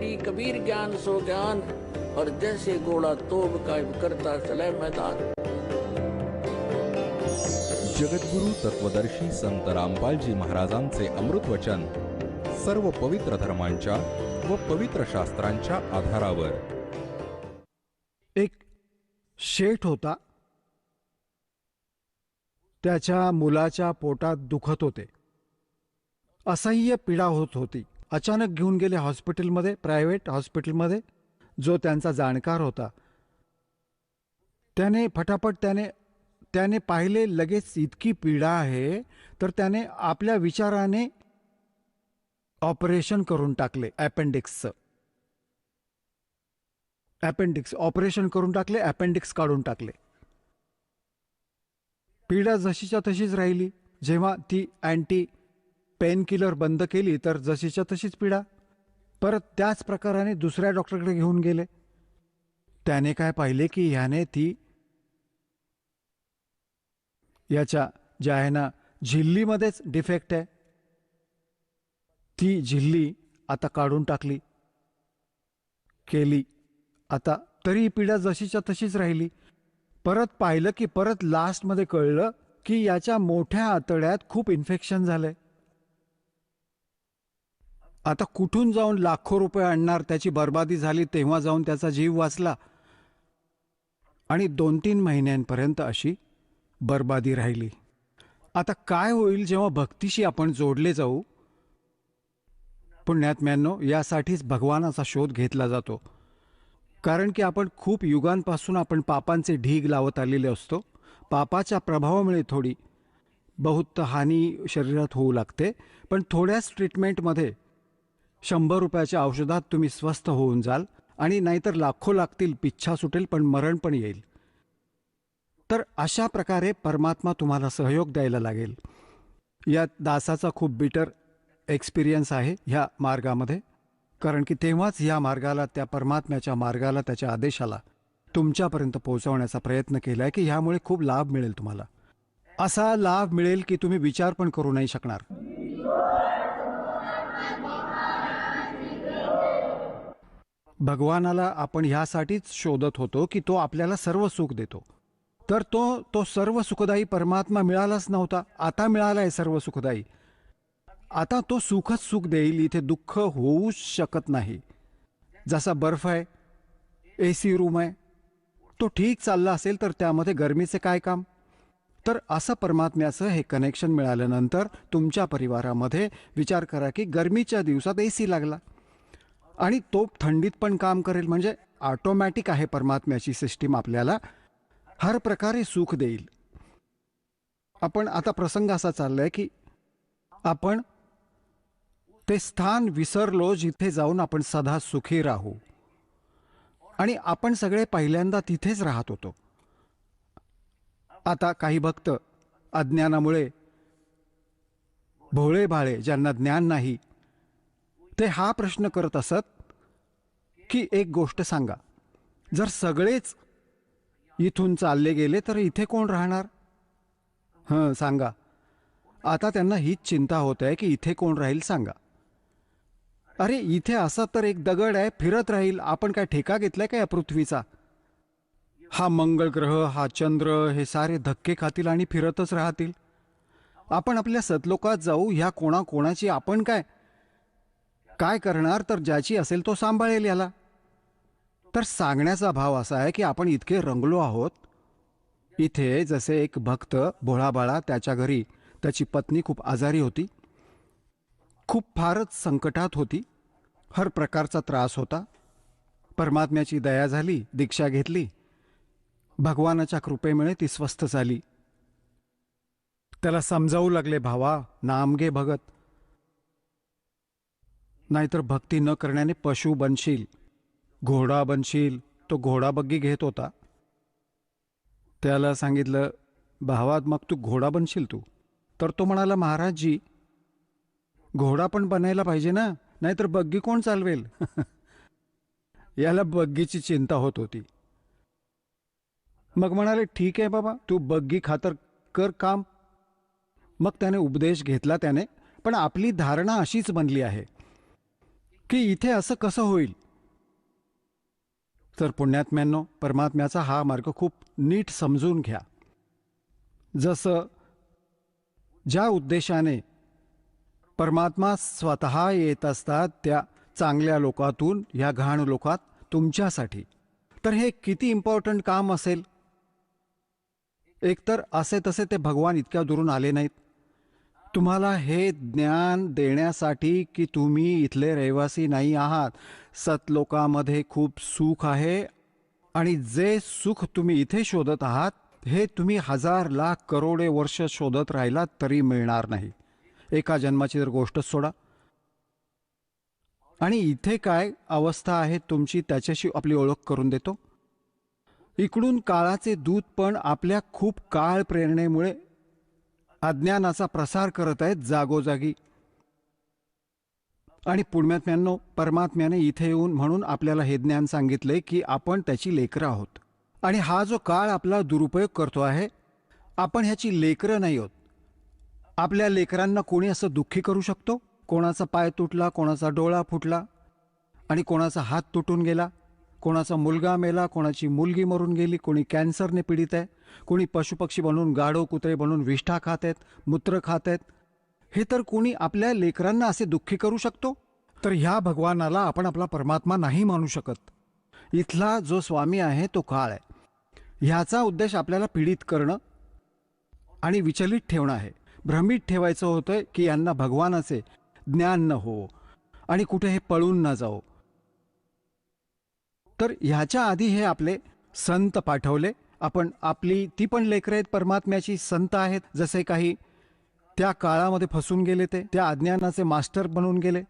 Ready Kabir ज्ञान so ज्ञान, और जैसे घोड़ा तोब कायम करता चले मैदान। जगद्गुरु तत्वदर्शी संत रामपालजी महाराजांचे अमृत वचन सर्व पवित्र धर्मांच्या व पवित्र शास्त्रांच्या आधारावर। एक शेठ होता, त्याच्या मुलाच्या पोटात दुखत होते, असह्य पीडा होत होती। अचानक घेऊन गेले हॉस्पिटलमध्ये, प्रायव्हेट हॉस्पिटलमध्ये। जो त्यांचा जाणकार होता त्याने फटाफट त्याने पाहिले, लगेच इतकी पीडा आहे तर त्याने आपल्या विचाराने ऑपरेशन करून टाकले। अपेंडिक्सचं ऑपरेशन करून टाकले, अपेंडिक्स काढून टाकले। पीडा जशीच्या तशीच राहिली। जेव्हा ती अँटी पेन किलर बंद केली तर जशीच्या तशीच पीडा। परत त्याच प्रकाराने दुसऱ्या डॉक्टरकडे घेऊन गेले। त्याने काय पाहिले की ह्याने याच्या ज्या आहे ना झिल्लीमध्येच डिफेक्ट आहे, ती झिल्ली आता काढून टाकली केली। आता तरी पीडा जशीच्या तशीच राहिली। परत पाहिलं की परत लास्टमध्ये कळलं की याच्या मोठ्या आतड्यात खूप इन्फेक्शन झालंय। आता कुठून जाऊन लाखो रुपये आणणार, त्याची बर्बादी झाली। तेव्हा जाऊन त्याचा जीव वाचला आणि 2-3 महिन्यांपर्यंत अशी बर्बादी राहिली। आता काय होईल जेव्हा भक्तीशी आपण जोडले जाऊ? पुण्यात्म्यांनो, यासाठीच भगवानाचा शोध घेतला जातो। कारण की आपण खूप युगांपासून आपण पापांचे ढीग लावत आलेले असतो। पापाच्या प्रभावामुळे थोडी बहुत हानी शरीरात होऊ लागते, पण थोड्याच ट्रीटमेंटमध्ये 100 रुपयाच्या औषधात तुम्ही स्वस्थ होऊन जाल, आणि नाहीतर लाखो लागतील, पिच्छा सुटेल, पण मरण पण येईल। तर अशा प्रकारे परमात्मा तुम्हाला सहयोग द्यायला लागेल। या दासाचा खूप बिटर एक्सपिरियन्स आहे ह्या मार्गामध्ये, कारण की तेव्हाच ह्या मार्गाला, त्या परमात्म्याच्या मार्गाला, त्याच्या आदेशाला तुमच्यापर्यंत पोहोचवण्याचा प्रयत्न केला आहे की ह्यामुळे खूप लाभ मिळेल तुम्हाला। असा लाभ मिळेल की तुम्ही विचार पण करू नाही शकणार। भगवानाला आपण ह्यासाठीच शोधत होतो की तो आपल्याला सर्व सुख देतो। तर तो सर्व सुखदायी परमात्मा मिळालाच नव्हता, आता मिळालाय सर्व सुखदायी। आता तो सुखच सुख देईल, इथे दुःख होऊच शकत नाही। जसा बर्फ आहे, AC रूम आहे, तो ठीक चालला असेल तर त्यामध्ये गरमीचे काय काम? तर असं परमात्म्याचं हे कनेक्शन मिळाल्यानंतर तुमच्या परिवारामध्ये विचार करा की गरमीच्या दिवसात AC लागला आणि तो थंडीत पण काम करेल, म्हणजे ऑटोमॅटिक आहे परमात्म्याची सिस्टीम, आपल्याला हर प्रकारे सुख देईल। आपण आता प्रसंग असा चाललाय की आपण ते स्थान विसरलो जिथे जाऊन आपण सदा सुखी राहू, आणि आपण सगळे पहिल्यांदा तिथेच राहत होतो। आता काही भक्त अज्ञानामुळे, भोळे भाळे ज्यांना ज्ञान नाही, ते हा प्रश्न करत असत की एक गोष्ट सांगा, जर सगळेच इथून चालले गेले तर इथे कोण राहणार? सांगा। आता त्यांना हीच चिंता होत आहे की इथे कोण राहील सांगा। अरे इथे असा तर एक दगड आहे, फिरत राहील। आपण काय ठेका घेतलाय का या पृथ्वीचा? हा मंगळ ग्रह, हा चंद्र, हे सारे धक्के खातील आणि फिरतच राहतील। आपण आपल्या सतलोकात जाऊ, ह्या कोणाची आपण काय करणार? तर ज्याची असेल तो सांभाळेल याला। तर सांगण्याचा भाव असा आहे की आपण इतके रंगलो आहोत। इथे जसे एक भक्त भोळाबाळा, त्याच्या घरी त्याची पत्नी खूप आजारी होती, खूप फारच संकटात होती, हर प्रकारचा त्रास होता। परमात्म्याची दया झाली, दीक्षा घेतली, भगवानाच्या कृपेमुळे ती स्वस्थ झाली। त्याला समजावू लागले, भावा नाम घे भगत, नाहीतर भक्ती न करण्याने पशु बनशील, घोडा बनशील। तो घोडा बग्गी घेत होता। त्याला सांगितलं, भावा मग तू घोडा बनशील तू? तर तो म्हणाला, महाराजजी घोडा पण बनायला पाहिजे ना, नाहीतर बग्गी कोण चालवेल? याला बग्गीची चिंता होत होती। मग म्हणाले, ठीक आहे बाबा, तू बग्गी खातर कर काम। मग त्याने उपदेश घेतला त्याने, पण आपली धारणा अशीच बनली आहे की इथे असं कसं होईल. तर पुण्यात्म्यांनो, परमात्म्याचा हा मार्ग खूप नीट समजून घ्या. जसं ज्या उद्देशाने परमात्मा स्वतः येत असतात त्या चांगल्या लोकातून ह्या घाण लोकात तुमच्यासाठी, तर हे किती इम्पॉर्टंट काम असेल. एकतर असे तसे ते भगवान इतक्या दुरून आले नाहीत तुम्हाला हे ज्ञान देण्यासाठी की तुम्ही इथले रहिवासी नाही आहात. सतलोकामध्ये खूप सुख आहे आणि जे सुख तुम्ही इथे शोधत आहात हे तुम्ही 1000 लाख करोडे वर्ष शोधत राहिलात तरी मिळणार नाही. एका जन्माची जर गोष्टच सोडा. आणि इथे काय अवस्था आहे तुमची त्याच्याशी आपली ओळख करून देतो. इकडून काळाचे दूत पण आपल्या खूप काळ प्रेरणेमुळे अज्ञानाचा प्रसार करत आहेत जागोजागी. आणि पुण्यात्म्यांनो, परमात्म्याने इथे येऊन म्हणून आपल्याला हे ज्ञान सांगितले की आपण त्याची लेकरं आहोत. आणि हा जो काळ आपला दुरुपयोग करतो आहे, आपण ह्याची लेकरं नाही आहोत. आपल्या लेकरांना कोणी असं दुःखी करू शकतो. कोणाचा पाय तुटला, कोणाचा डोळा फुटला आणि कोणाचा हात तुटून गेला, कोणाचा मुलगा मेला, कोणाची मुलगी मरून गेली, कोणी कॅन्सरने पीडित आहे, कोणी पशुपक्षी बनून गाढव कुत्रे बनून विष्ठा खात आहेत, मूत्र खात आहेत. हे तर कोणी आपल्या लेकरांना असे दुःखी करू शकतो. तर ह्या भगवानाला आपण आपला परमात्मा नाही मानू शकत. इथला जो स्वामी आहे तो काळ आहे. ह्याचा उद्देश आपल्याला पीडित करणं आणि विचलित ठेवणं आहे. भ्रमित ठेवायचं होतं की यांना भगवानाचे ज्ञान न हो आणि कुठे हे पळून न जाओ. तर ह्याच्या आधी हे आपले संत पाठवले. आपण आपली ती पण लेकरं आहेत परमात्म्याची, संत आहेत. जसे काही त्या काळामध्ये फसून गेले, ते त्या अज्ञानाचे मास्टर बनून गेले,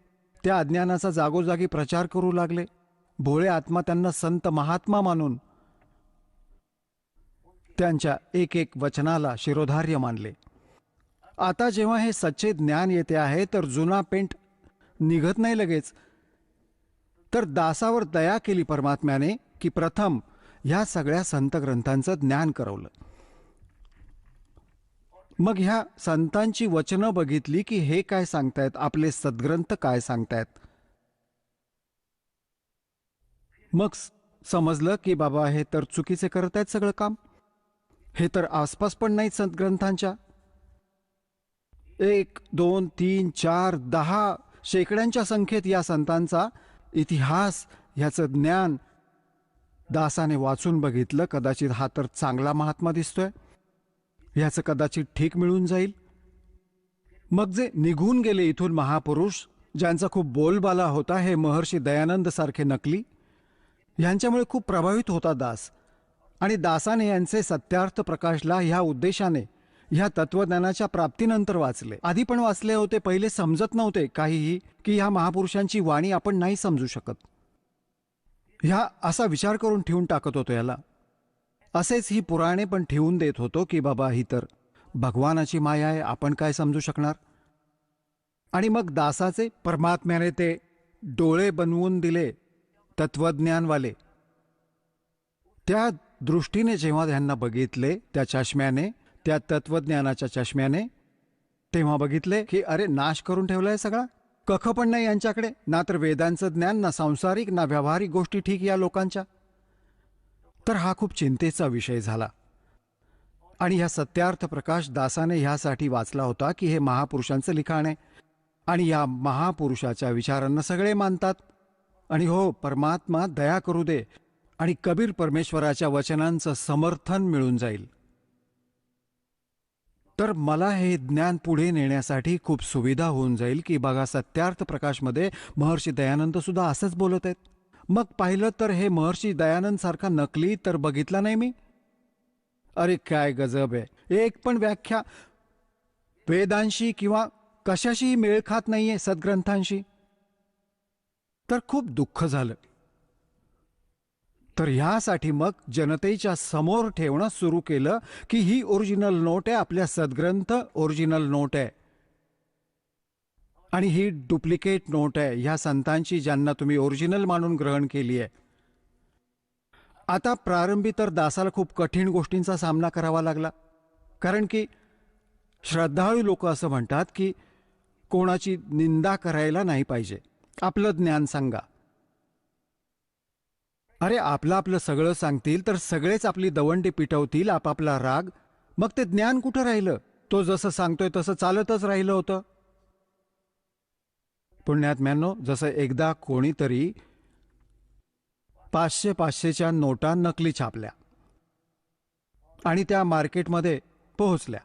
त्या अज्ञानाचा जागोजागी प्रचार करू लागले. भोळे आत्मा त्यांना संत महात्मा मानून त्यांच्या एक एक वचनाला शिरोधार्य मानले. आता जेव्हा हे सच्चे ज्ञान येते आहे तर जुना पेंट निघत नाही लगेच. तर दासावर दया केली परमात्म्याने की प्रथम ह्या सगळ्या संत ग्रंथांचं ज्ञान करवलं. मग ह्या संतांची वचनं बघितली की हे काय सांगतायत, आपले सद्ग्रंथ काय सांगतायत. मग समजलं की बाबा हे तर चुकीचे करत आहेत सगळं काम. हे तर आसपास पण नाहीत सद्ग्रंथांच्या. 1, 2, 3, 4, 10 शेकड्यांच्या संख्येत या संतांचा इतिहास, ह्याचं ज्ञान दासाने वाचून बघितलं. कदाचित हा तर चांगला महात्मा दिसतोय, ह्याचं कदाचित ठीक मिळून जाईल. मग जे निघून गेले इथून महापुरुष, ज्यांचा खूप बोलबाला होता, हे महर्षी दयानंद सारखे नकली, ह्यांच्यामुळे खूप प्रभावित होता दास. आणि दासाने यांचे सत्यार्थ प्रकाशला ह्या उद्देशाने ह्या तत्वज्ञानाच्या प्राप्तीनंतर वाचले. आधी पण वाचले होते, पहिले समजत नव्हते काहीही की ह्या महापुरुषांची वाणी आपण नाही समजू शकत. ह्या असा विचार करून ठेवून टाकत होतो याला. असेच ही पुराणे पण ठेवून देत होतो की बाबा ही तर भगवानाची माया आहे, आपण काय समजू शकणार. आणि मग दासाचे परमात्म्याने ते डोळे बनवून दिले तत्वज्ञानवाले. त्या दृष्टीने जेव्हा त्यांना बघितले, त्या चष्म्याने, त्या तत्वज्ञानाच्या चष्म्याने, तेव्हा बघितले की अरे नाश करून ठेवलाय सगळा. कख पण नाही यांच्याकडे, ना तर वेदांचं ज्ञान, ना सांसारिक, ना व्यावहारिक गोष्टी ठीक या लोकांच्या. तर हा खूप चिंतेचा विषय झाला. आणि ह्या सत्यार्थ प्रकाश दासाने ह्यासाठी वाचला होता की हे महापुरुषांचं लिखाण आहे आणि या महापुरुषाच्या विचारांना सगळे मानतात. आणि हो, परमात्मा दया करू दे आणि कबीर परमेश्वराच्या वचनांचं समर्थन मिळून जाईल. तर मला हे ज्ञान पुढे नेण्यासाठी खूप सुविधा होऊन जाईल की बघा सत्यार्थ प्रकाशमध्ये महर्षी दयानंद सुद्धा असंच बोलत आहेत. मग पाहिलं तर हे महर्षी दयानंद सारखा नकली तर बघितला नाही मी. अरे काय गजब आहे. एक पण व्याख्या वेदांशी किंवा कशाशीही मेळ खात नाहीये, सद्ग्रंथांशी. तर खूप दुःख झालं. तर ह्यासाठी मग जनतेच्या समोर ठेवणं सुरू केलं की ही ओरिजिनल नोट आहे, आपल्या सद्ग्रंथ ओरिजिनल नोट आहे आणि ही डुप्लिकेट नोट आहे ह्या संतांची, ज्यांना तुम्ही ओरिजिनल मानून ग्रहण केली आहे. आता प्रारंभी तर दासाला खूप कठीण गोष्टींचा सामना करावा लागला. कारण की श्रद्धाळू लोक असं म्हणतात की कोणाची निंदा करायला नाही पाहिजे. आपलं ज्ञान सांगा. अरे आपलं आपलं सगळं सांगतील तर सगळेच आपली दवंडी पिटवतील, आपापला राग. मग ते ज्ञान कुठं राहिलं? तो जसं सांगतोय तसं चालतच राहिलं होतं. पुण्यात्म्यांनो, जसं एकदा कोणीतरी 500-500च्या नोटा नकली छापल्या आणि त्या मार्केटमध्ये पोहोचल्या.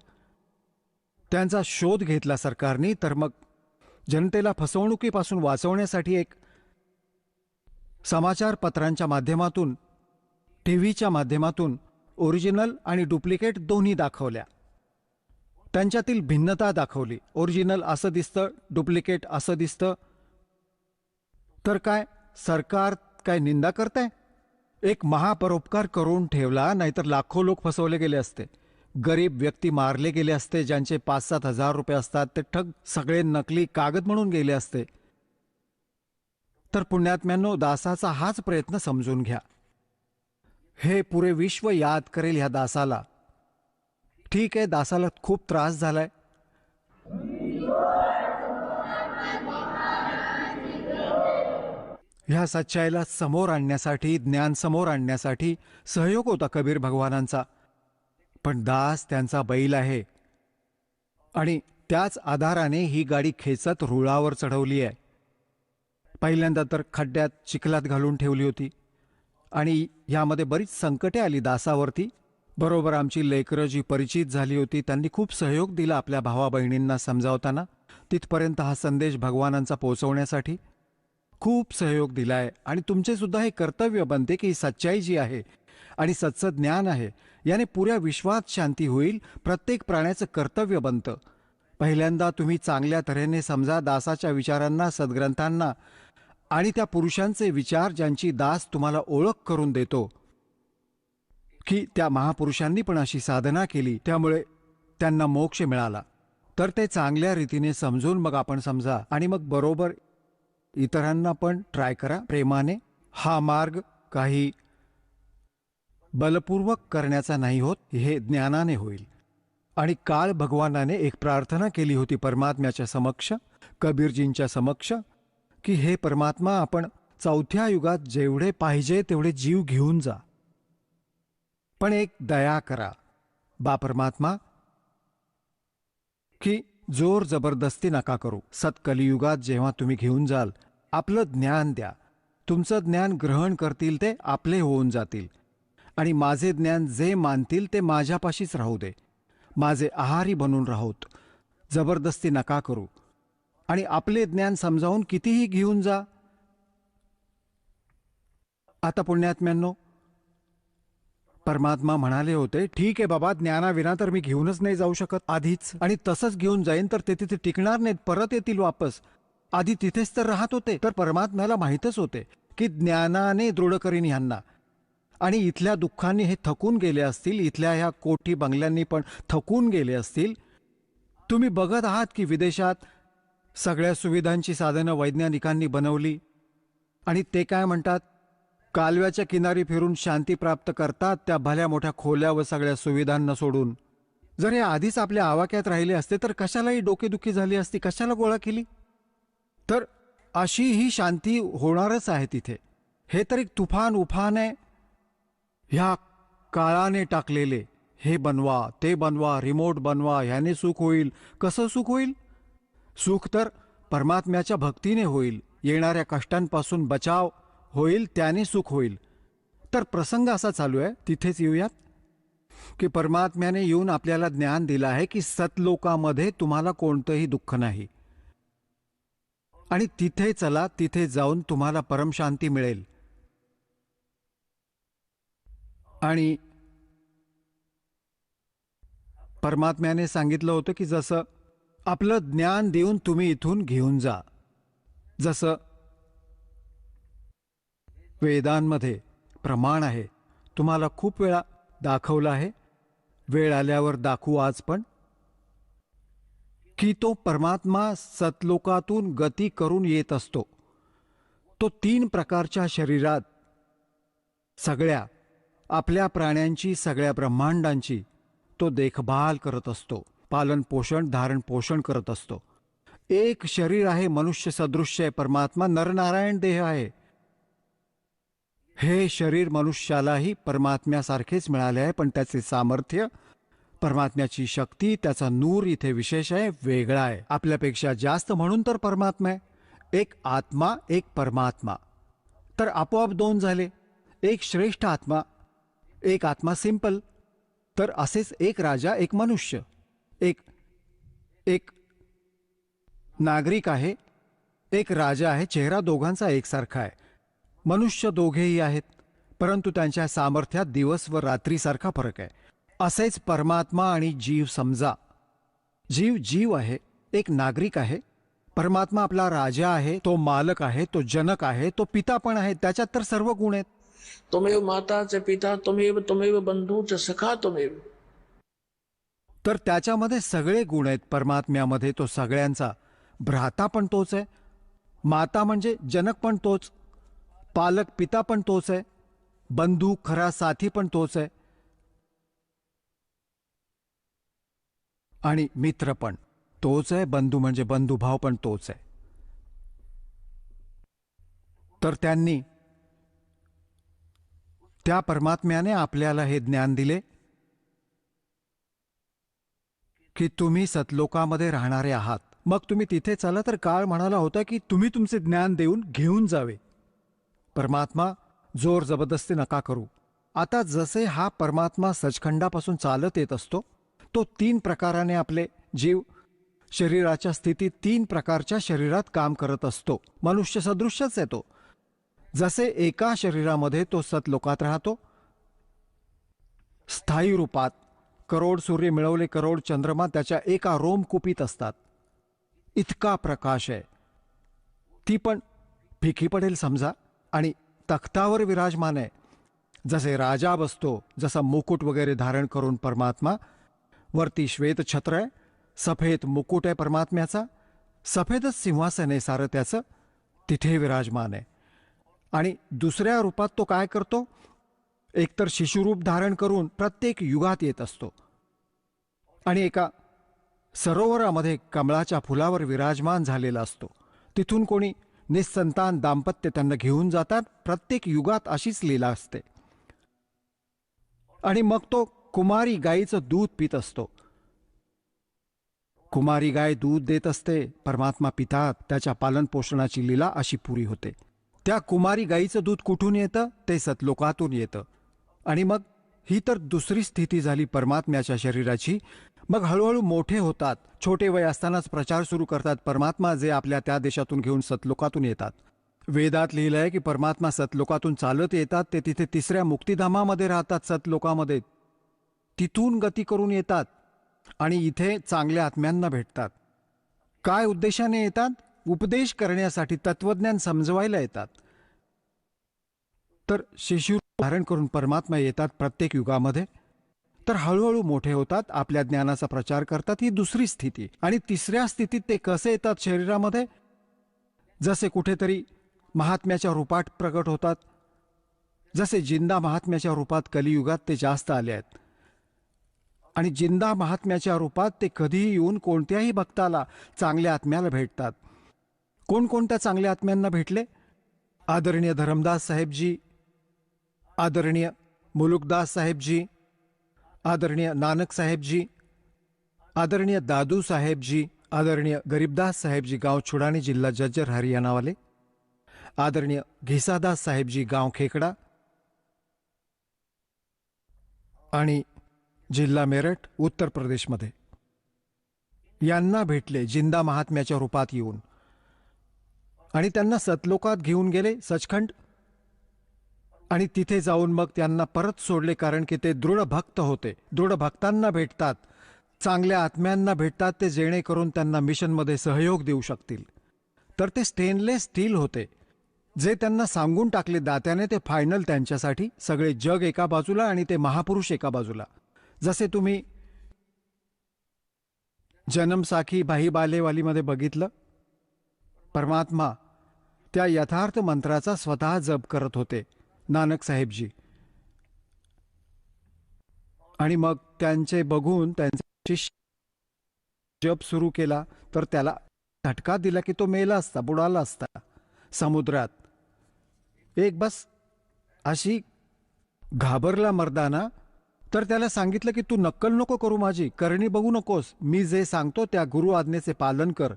त्यांचा शोध घेतला सरकारने. तर मग जनतेला फसवणुकीपासून वाचवण्यासाठी एक समाचार पत्रांच्या माध्यमातून, टीव्हीच्या माध्यमातून ओरिजिनल आणि डुप्लिकेट दोन्ही दाखवल्या. त्यांच्यातील भिन्नता दाखवली. ओरिजिनल असं दिसतं, डुप्लिकेट असं दिसतं. तर काय सरकार काय निंदा करताय? एक महापरोपकार करून ठेवला, नाहीतर लाखो लोक फसवले गेले असते. गरीब व्यक्ती मारले गेले असते. ज्यांचे 5-7 हजार रुपये असतात ते ठग सगळे नकली कागद म्हणून गेले असते. तर पुण्यात्म्यांनो, दासाचा हाच प्रयत्न समजून घ्या. हे पुरे विश्व याद करेल ह्या दासाला. ठीक आहे, दासाला खूप त्रास झालाय. ह्या सच्चाईला समोर आणण्यासाठी, ज्ञान समोर आणण्यासाठी सहयोग होता कबीर भगवानांचा. पण दास त्यांचा बैल आहे आणि त्याच आधाराने ही गाडी खेचत रुळावर चढवली आहे. पहिल्यांदा तर खड्ड्यात चिखलात घालून ठेवली होती आणि यामध्ये बरीच संकटे आली दासावरती. बरोबर आमची लेकरं जी परिचित झाली होती त्यांनी खूप सहयोग दिला आपल्या भावा बहिणींना समजावताना. तिथपर्यंत हा संदेश भगवानांचा पोहोचवण्यासाठी खूप सहयोग दिलाय. आणि तुमचे सुद्धा हे कर्तव्य बनते की ही सच्चाई जी आहे आणि सच्चं ज्ञान आहे, याने पुऱ्या विश्वात शांती होईल. प्रत्येक प्राण्याचं कर्तव्य बनतं. पहिल्यांदा तुम्ही चांगल्या तऱ्हेने समजा दासाच्या विचारांना, सद्ग्रंथांना आणि त्या पुरुषांचे विचार ज्यांची दास तुम्हाला ओळख करून देतो की त्या महापुरुषांनी पण अशी साधना केली, त्यामुळे त्यांना मोक्ष मिळाला. तर ते चांगल्या रीतीने समजून मग आपण समजा आणि मग बरोबर इतरांना पण ट्राय करा प्रेमाने. हा मार्ग काही बलपूर्वक करण्याचा नाही होत, हे ज्ञानाने होईल. आणि काळ भगवानाने एक प्रार्थना केली होती परमात्म्याच्या समक्ष, कबीरजींच्या समक्ष, की हे परमात्मा, आपण 4थ्या युगात जेवढे पाहिजे तेवढे जीव घेऊन जा, पण एक दया करा बा परमात्मा, की जोर जबरदस्ती नका करू. सत्कलियुगात जेव्हा तुम्ही घेऊन जाल, आपलं ज्ञान द्या. तुमचं ज्ञान ग्रहण करतील ते आपले होऊन जातील आणि माझे ज्ञान जे मानतील ते माझ्यापाशीच राहू दे. माझे आहारी बनून राहोत. जबरदस्ती नका करू आणि आपले ज्ञान समजावून कितीही घेऊन जा. आता पुण्यात्म्यांनो, परमात्मा म्हणाले होते, ठीक आहे बाबा, ज्ञानाविना तर मी घेऊनच नाही जाऊ शकत आधीच, आणि तसंच घेऊन जाईन तर ते तिथे टिकणार नाहीत, परत येतील वापस. आधी तिथेच तर राहत होते. तर परमात्म्याला माहीतच होते की ज्ञानाने दृढ करीन ह्यांना. आणि इथल्या दुःखांनी हे थकून गेले असतील, इथल्या ह्या कोठी बंगल्यांनी पण थकून गेले असतील. तुम्ही बघत आहात की विदेशात सगळ्या सुविधांची साधनं वैज्ञानिकांनी बनवली आणि ते काय म्हणतात, कालव्याच्या किनारी फिरून शांती प्राप्त करतात, त्या भल्या मोठ्या खोल्या व सगळ्या सुविधांना सोडून. जर हे आधीच आपल्या आवाक्यात राहिले असते तर कशालाही डोकेदुखी झाली असती, कशाला गोळा केली. तर अशी ही शांती होणारच आहे तिथे. हे तर एक तुफान उफान आहे. ह्या काळाने टाकलेले, हे बनवा, ते बनवा, रिमोट बनवा, ह्याने सुख होईल. कसं सुख होईल? सुख तर परमात्म्याच्या भक्तीने होईल. येणाऱ्या कष्टांपासून बचाव होईल, त्याने सुख होईल. तर प्रसंग असा चालू आहे, तिथेच येऊयात, की परमात्म्याने येऊन आपल्याला ज्ञान दिलं आहे की सतलोकामध्ये तुम्हाला कोणतंही दुःख नाही. आणि तिथे चला, तिथे जाऊन तुम्हाला परमशांती मिळेल. आणि परमात्म्याने सांगितलं होतं की जसं आपलं ज्ञान देऊन तुम्ही इथून घेऊन जा. जसं वेदांमध्ये प्रमाण आहे, तुम्हाला खूप वेळा दाखवलं आहे, वेळ आल्यावर दाखवू आज पण, की तो परमात्मा सतलोकातून गती करून येत असतो. तो 3 प्रकारच्या शरीरात सगळ्या आपल्या प्राण्यांची, सगळ्या ब्रह्मांडांची तो देखभाल करत असतो, पालन पोषण धारण पोषण करत असतो. एक शरीर आहे, मनुष्य सदृश्य आहे, परमात्मा नरनारायण देह आहे. हे शरीर मनुष्यालाही परमात्म्यासारखेच मिळाले आहे, पण त्याचे सामर्थ्य, परमात्म्याची शक्ती, त्याचा नूर इथे विशेष आहे, वेगळा आहे, आपल्यापेक्षा जास्त. म्हणून तर परमात्मा आहे. एक आत्मा, एक परमात्मा. तर आपोआप दोन झाले. एक श्रेष्ठ आत्मा, एक आत्मा सिंपल. तर असेच एक राजा, एक मनुष्य, एक एक नागरिक आहे, एक राजा आहे. चेहरा दोघांचा एकसारखा आहे. मनुष्य दोघेही आहेत, परंतु त्यांच्या सामर्थ्यात दिवस व रात्रीसारखा फरक आहे. असेच परमात्मा आणि जीव समजा. जीव जीव आहे, एक नागरिक आहे. परमात्मा आपला राजा आहे, तो मालक आहे, तो जनक आहे, तो पिता पण आहे. त्याच्यात तर सर्व गुण आहेत. तुमेव माताचे पिता, तुमेव बंधूचे सखा तुमेव. तर त्याच्यामध्ये सगळे गुण आहेत. परमात्म्यामध्ये तो सगळ्यांचा भ्राता पण तोच आहे, माता म्हणजे जनक पण तोच, पालक पिता पण तोच आहे, बंधू खरा साथी पण तोच आहे, आणि मित्र पण तोच आहे. बंधू म्हणजे बंधुभाव पण तोच आहे. तर त्यांनी, त्या परमात्म्याने आपल्याला हे ज्ञान दिले की तुम्ही सतलोकामध्ये राहणारे आहात. मग तुम्ही तिथे चला. तर काळ म्हणाला होता की तुम्ही तुमचे ज्ञान देऊन घेऊन जावे. परमात्मा जोर जबरदस्ती नका करू. आता जसे हा परमात्मा सचखंडापासून चालत येत असतो, तो 3 प्रकाराने आपले जीव शरीराच्या स्थितीत 3 प्रकारच्या शरीरात काम करत असतो. मनुष्य सदृश्यच आहे तो. जसे एका शरीरामध्ये तो सतलोकात राहतो, स्थायी रूपात, करोड सूर्य मिळवले, करोड चंद्रमा त्याच्या एका रोमकुपीत असतात, इतका प्रकाश आहे. ती पण फिकी पडेल समजा, आणि तख्तावर विराजमान आहे. जसे राजा बसतो, जसा मुकुट वगैरे धारण करून परमात्मा, वरती श्वेत छत्र आहे, सफेद मुकुट आहे परमात्म्याचा, सफेदच सिंहासन आहे सारं त्याचं, तिथे विराजमान आहे. आणि दुसऱ्या रूपात तो काय करतो, एकतर शिशुरूप धारण करून प्रत्येक युगात येत असतो, आणि एका सरोवरामध्ये कमळाच्या फुलावर विराजमान झालेला असतो. तिथून कोणी निस्संतान दाम्पत्य त्यांना घेऊन जातात. प्रत्येक युगात अशीच लीला असते. आणि मग तो कुमारी गायीचं दूध पित असतो. कुमारी गाय दूध देत असते, परमात्मा पितात, त्याच्या पालनपोषणाची लीला अशी पुरी होते. त्या कुमारी गायीचं दूध कुठून येतं, ते सतलोकातून येतं. आणि मग ही तर दुसरी स्थिती झाली परमात्म्याच्या शरीराची. मग हळूहळू मोठे होतात, छोटे वय असतानाच प्रचार सुरू करतात. परमात्मा जे आपल्या त्या देशातून घेऊन सतलोकातून येतात. वेदात लिहिलं आहे की परमात्मा सतलोकातून चालत येतात, ते तिथे 3ऱ्या मुक्तिधामामध्ये राहतात, सतलोकामध्ये. तिथून गती करून येतात आणि इथे चांगल्या आत्म्यांना भेटतात. काय उद्देशाने येतात? उपदेश करण्यासाठी, तत्वज्ञान समजवायला येतात. तर शिशु धारण करून परमात्मा येतात प्रत्येक युगामध्ये. तर हळूहळू मोठे होतात, आपल्या ज्ञानाचा प्रचार करतात. ही दुसरी स्थिती. आणि 3ऱ्या स्थितीत ते कसे येतात शरीरामध्ये? जसे कुठेतरी महात्म्याच्या रूपात प्रकट होतात. जसे जिंदा महात्म्याच्या रूपात कलियुगात ते जास्त आले आहेत. आणि जिंदा महात्म्याच्या रूपात ते कधीही येऊन कोणत्याही भक्ताला, चांगल्या आत्म्याला भेटतात. कोणकोणत्या चांगल्या आत्म्यांना भेटले? आदरणीय धरमदास साहेबजी, आदरणीय मुलुकदास साहेबजी, आदरणीय नानक साहेबजी, आदरणीय दादू साहेबजी, आदरणीय गरीबदास साहेबजी, गांव छुड़ानी, जिल्हा जज्जर, हरियाणा वाले, आदरणीय घिसादास साहेबजी, गांव खेकडा आणि जिल्हा मेरठ, उत्तर प्रदेशमध्ये. यांना भेटले जिंदा महात्म्याच्या रूपात येऊन, आणि त्यांना सतलोकात घेऊन गेले, सचखंड. आणि तिथे जाऊन मग त्यांना परत सोडले, कारण की ते दृढ भक्त होते. दृढ भक्तांना भेटतात, चांगल्या आत्म्यांना भेटतात, ते जेणेकरून त्यांना मिशनमध्ये सहयोग देऊ शकतील. तर ते स्टेनलेस स्टील होते, जे त्यांना सांगून टाकले दात्याने. ते फायनल त्यांच्यासाठी, सगळे जग एका बाजूला आणि ते महापुरुष एका बाजूला. जसे तुम्ही जन्मसाखी भाई बालेवालीमध्ये बघितलं, परमात्मा त्या यथार्थ मंत्राचा स्वतः जप करत होते, नानक साहेबजी. आणि मग त्यांचे बघून त्यांचा शिष्य जप सुरू केला, तर त्याला झटका दिला की तो मेला असता, बुडाला असता समुद्रात. एक बस अशी घाबरला मर्दाना, तर त्याला सांगितलं की तू नक्कल नको करू, माझी करणी बघू नकोस, मी जे सांगतो त्या गुरु आज्ञेचे पालन कर.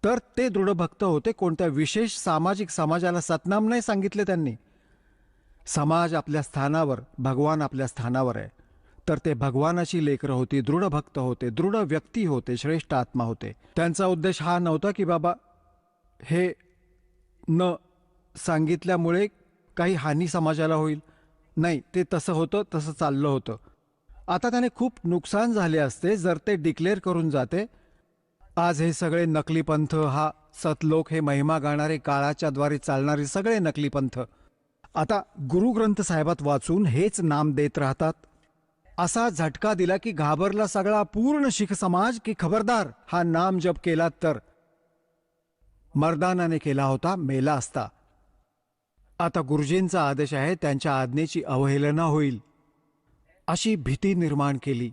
तर ते दृढभक्त होते. कोणत्या विशेष सामाजिक समाजाला सतनाम नाही सांगितले त्यांनी. समाज आपल्या स्थानावर, भगवान आपल्या स्थानावर आहे. तर ते भगवानाची लेकरं होती, दृढ भक्त होते, दृढ व्यक्ती होते, श्रेष्ठ आत्मा होते. त्यांचा उद्देश हा नव्हता की बाबा हे न सांगितल्यामुळे काही हानी समाजाला होईल. नाही, ते तसं होतं, तसं चाललं होतं. आता त्याने खूप नुकसान झाले असते जर ते डिक्लेअर करून जाते. आज हे सगळे नकली पंथ, हा सतलोक, हे महिमा गाणारे, काळाच्या द्वारे चालणारे सगळे नकली पंथ आता गुरुग्रंथ साहेबात वाचून हेच नाम देत राहतात. असा झटका दिला की घाबरला सगळा पूर्ण शीख समाज की खबरदार, हा नाम जप केला तर. मर्दानाने केला होता, मेला असता. आता गुरुजींचा आदेश आहे, त्यांच्या आज्ञेची अवहेलना होईल अशी भीती निर्माण केली.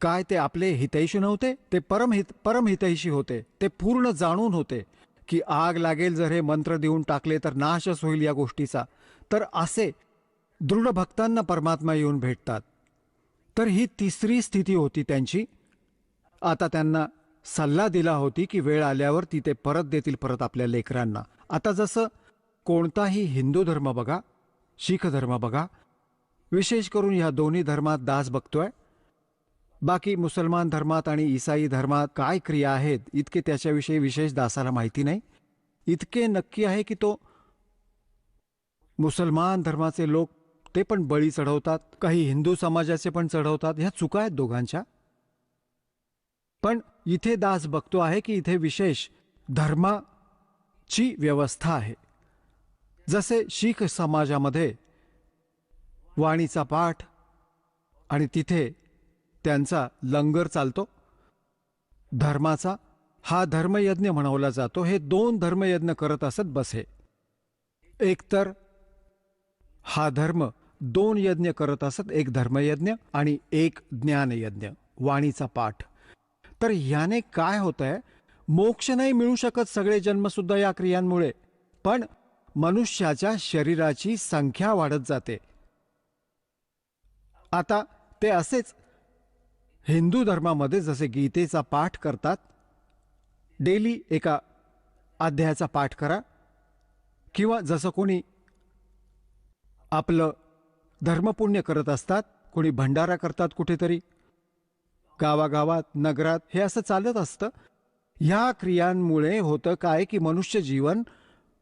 काय ते आपले हितैषी नव्हते, ते परमहितैषी होते. ते पूर्ण जाणून होते की आग लागेल जर हे मंत्र देऊन टाकले तर नाशच होईल या गोष्टीचा. तर असे दृढ भक्तांना परमात्मा येऊन भेटतात. तर ही तिसरी स्थिती होती त्यांची. आता त्यांना सल्ला दिला होती की वेळ आल्यावर ती ते परत देतील परत आपल्या लेकरांना. आता जसं कोणताही हिंदू धर्म बघा, शीख धर्म बघा, विशेष करून ह्या दोन्ही धर्मात दास बघतोय. बाकी मुसलमान धर्मात आणि ईसाई धर्मात काय क्रिया आहेत इतके त्याच्याविषयी विशेष दासाला माहिती नाही. इतके नक्की आहे की तो मुसलमान धर्माचे लोक ते पण बळी चढवतात, काही हिंदू समाजाचे पण चढवतात. ह्या चुका आहेत दोघांच्या. पण इथे दास बघतो आहे की इथे विशेष धर्माची व्यवस्था आहे. जसे शीख समाजामध्ये वाणीचा पाठ आणि तिथे त्यांचा लंगर चालतो धर्माचा, हा धर्मयज्ञ म्हणवला जातो. हे 2 धर्मयज्ञ करत असत बसे. एकतर हा धर्म 2 यज्ञ करत असत, एक धर्मयज्ञ आणि एक ज्ञानयज्ञ, वाणीचा पाठ. तर ह्याने काय होतंय, मोक्ष नाही मिळू शकत सगळे जन्मसुद्धा या क्रियांमुळे, पण मनुष्याच्या शरीराची संख्या वाढत जाते. आता ते असेच हिंदू धर्मामध्ये जसे गीतेचा पाठ करतात, डेली एका अध्यायाचा पाठ करा, किंवा जसं कोणी आपलं धर्मपुण्य करत असतात, कोणी भंडारा करतात कुठेतरी गावागावात, नगरात, हे असं चालत असतं. ह्या क्रियांमुळे होतं काय की मनुष्य जीवन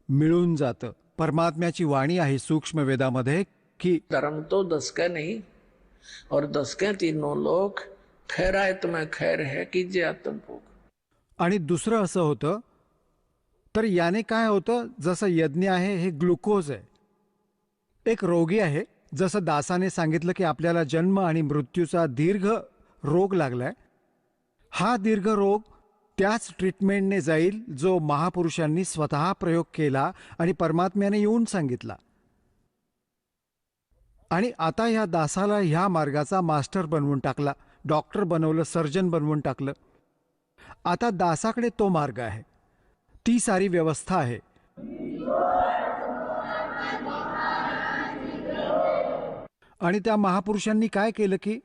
मिळून जातं. परमात्म्याची वाणी आहे सूक्ष्म वेदामध्ये की धर्म तो 10 का नहीं, और 10 के तीनों लोग खैरायत में खैर है कीजिए आत्मभोग. आणि दुसरं असं होतं, तर याने काय होतं, जसं यज्ञ आहे हे ग्लुकोज आहे. एक रोगी आहे, जसं दासाने सांगितलं की आपल्याला जन्म आणि मृत्यूचा दीर्घ रोग लागलाय. हा दीर्घ रोग त्याच ट्रीटमेंटने जाईल जो महापुरुषांनी स्वतः प्रयोग केला आणि परमात्म्याने येऊन सांगितला. आणि आता ह्या दासाला ह्या मार्गाचा मास्टर बनवून टाकला, डॉक्टर बनवलं, सर्जन बनवून टाकलं. आता दासाकडे तो मार्ग आहे, ती सारी व्यवस्था आहे. आणि त्या महापुरुषांनी काय केलं की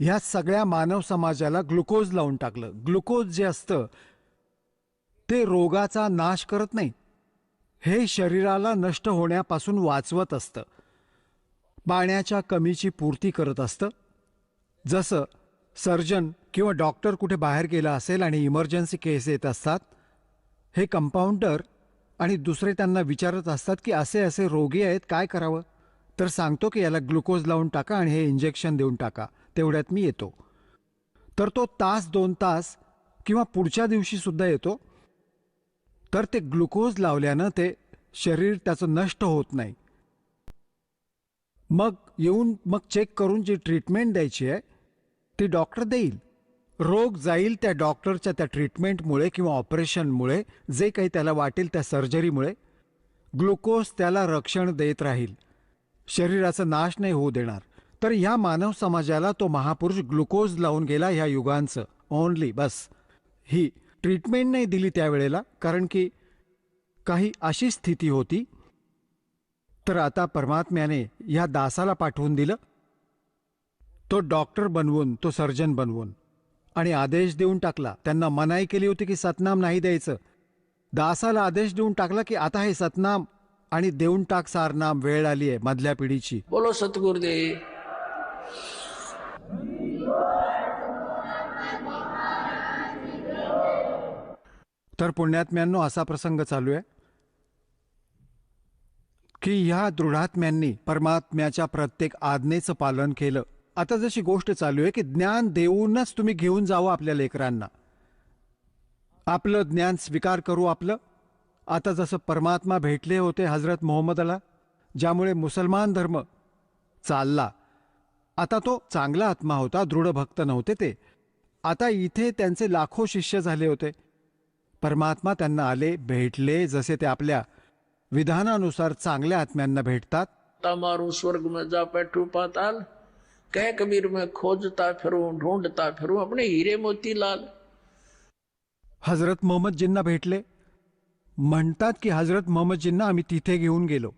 ह्या सगळ्या मानव समाजाला ग्लुकोज लावून टाकलं. ग्लुकोज जे असतं ते रोगाचा नाश करत नाही, हे शरीराला नष्ट होण्यापासून वाचवत असतं, पाण्याच्या कमीची पूर्ती करत असतं. जसं सर्जन किंवा डॉक्टर कुठे बाहेर गेला असेल आणि इमर्जन्सी केस येत असतात, हे कंपाऊंडर आणि दुसरे त्यांना विचारत असतात की असे असे रोगी आहेत, काय करावं. तर सांगतो की याला ग्लुकोज लावून टाका आणि हे इंजेक्शन देऊन टाका, तेवढ्यात मी येतो. तर तो तास 2 तास किंवा पुढच्या दिवशी सुद्धा येतो. तर ते ग्लुकोज लावल्यानं ते शरीर त्याचं नष्ट होत नाही. मग येऊन चेक करून जी ट्रीटमेंट द्यायची आहे ती डॉक्टर देईल. रोग जाईल त्या डॉक्टरच्या त्या ट्रीटमेंटमुळे किंवा ऑपरेशनमुळे, जे काही त्याला वाटेल त्या सर्जरीमुळे. ग्लुकोज त्याला रक्षण देत राहील, शरीराचा नाश नाही होऊ देणार. तर ह्या मानव समाजाला तो महापुरुष ग्लुकोज लावून गेला ह्या युगांचं ओनली, बस ही ट्रीटमेंट नाही दिली त्यावेळेला, कारण की काही अशी स्थिती होती. तर आता परमात्म्याने या दासाला पाठवून दिलं, तो डॉक्टर बनवून, तो सर्जन बनवून, आणि आदेश देऊन टाकला. त्यांना मनाई केली होती की सतनाम नाही द्यायचं. दासाला आदेश देऊन टाकला की आता हे सतनाम आणि देऊन टाक सारनाम, वेळ आली आहे मधल्या पिढीची. बोलो सतगुरुदेव. तर पुण्यात्म्यांनो, असा प्रसंग चालू आहे की ह्या दृढात्म्यांनी परमात्म्याच्या प्रत्येक आज्ञेचं पालन केलं. आता जशी गोष्ट चालू आहे की ज्ञान देऊनच तुम्ही घेऊन जावं आपल्या लेकरांना, आपलं ज्ञान स्वीकार करू आपलं. आता जसं परमात्मा भेटले होते हजरत मोहम्मदला, ज्यामुळे मुसलमान धर्म चालला. आता तो चांगला आत्मा होता, दृढ भक्त नव्हते ते. आता इथे त्यांचे लाखो शिष्य झाले होते. परमात्मा त्यांना आले, भेटले, जसे ते आपल्या विधानानुसार चांगल्या आत्म्यांना भेटतात. मारू स्वर्ग में जा बैठू पाताल, कह कबीर में खोजता फिरूं ढूंढता फिरूं अपने हीरे मोती लाल. हजरत मोहम्मदजींना भेटले. म्हणतात की हजरत मोहम्मदजींना आम्ही तिथे घेऊन गेलो,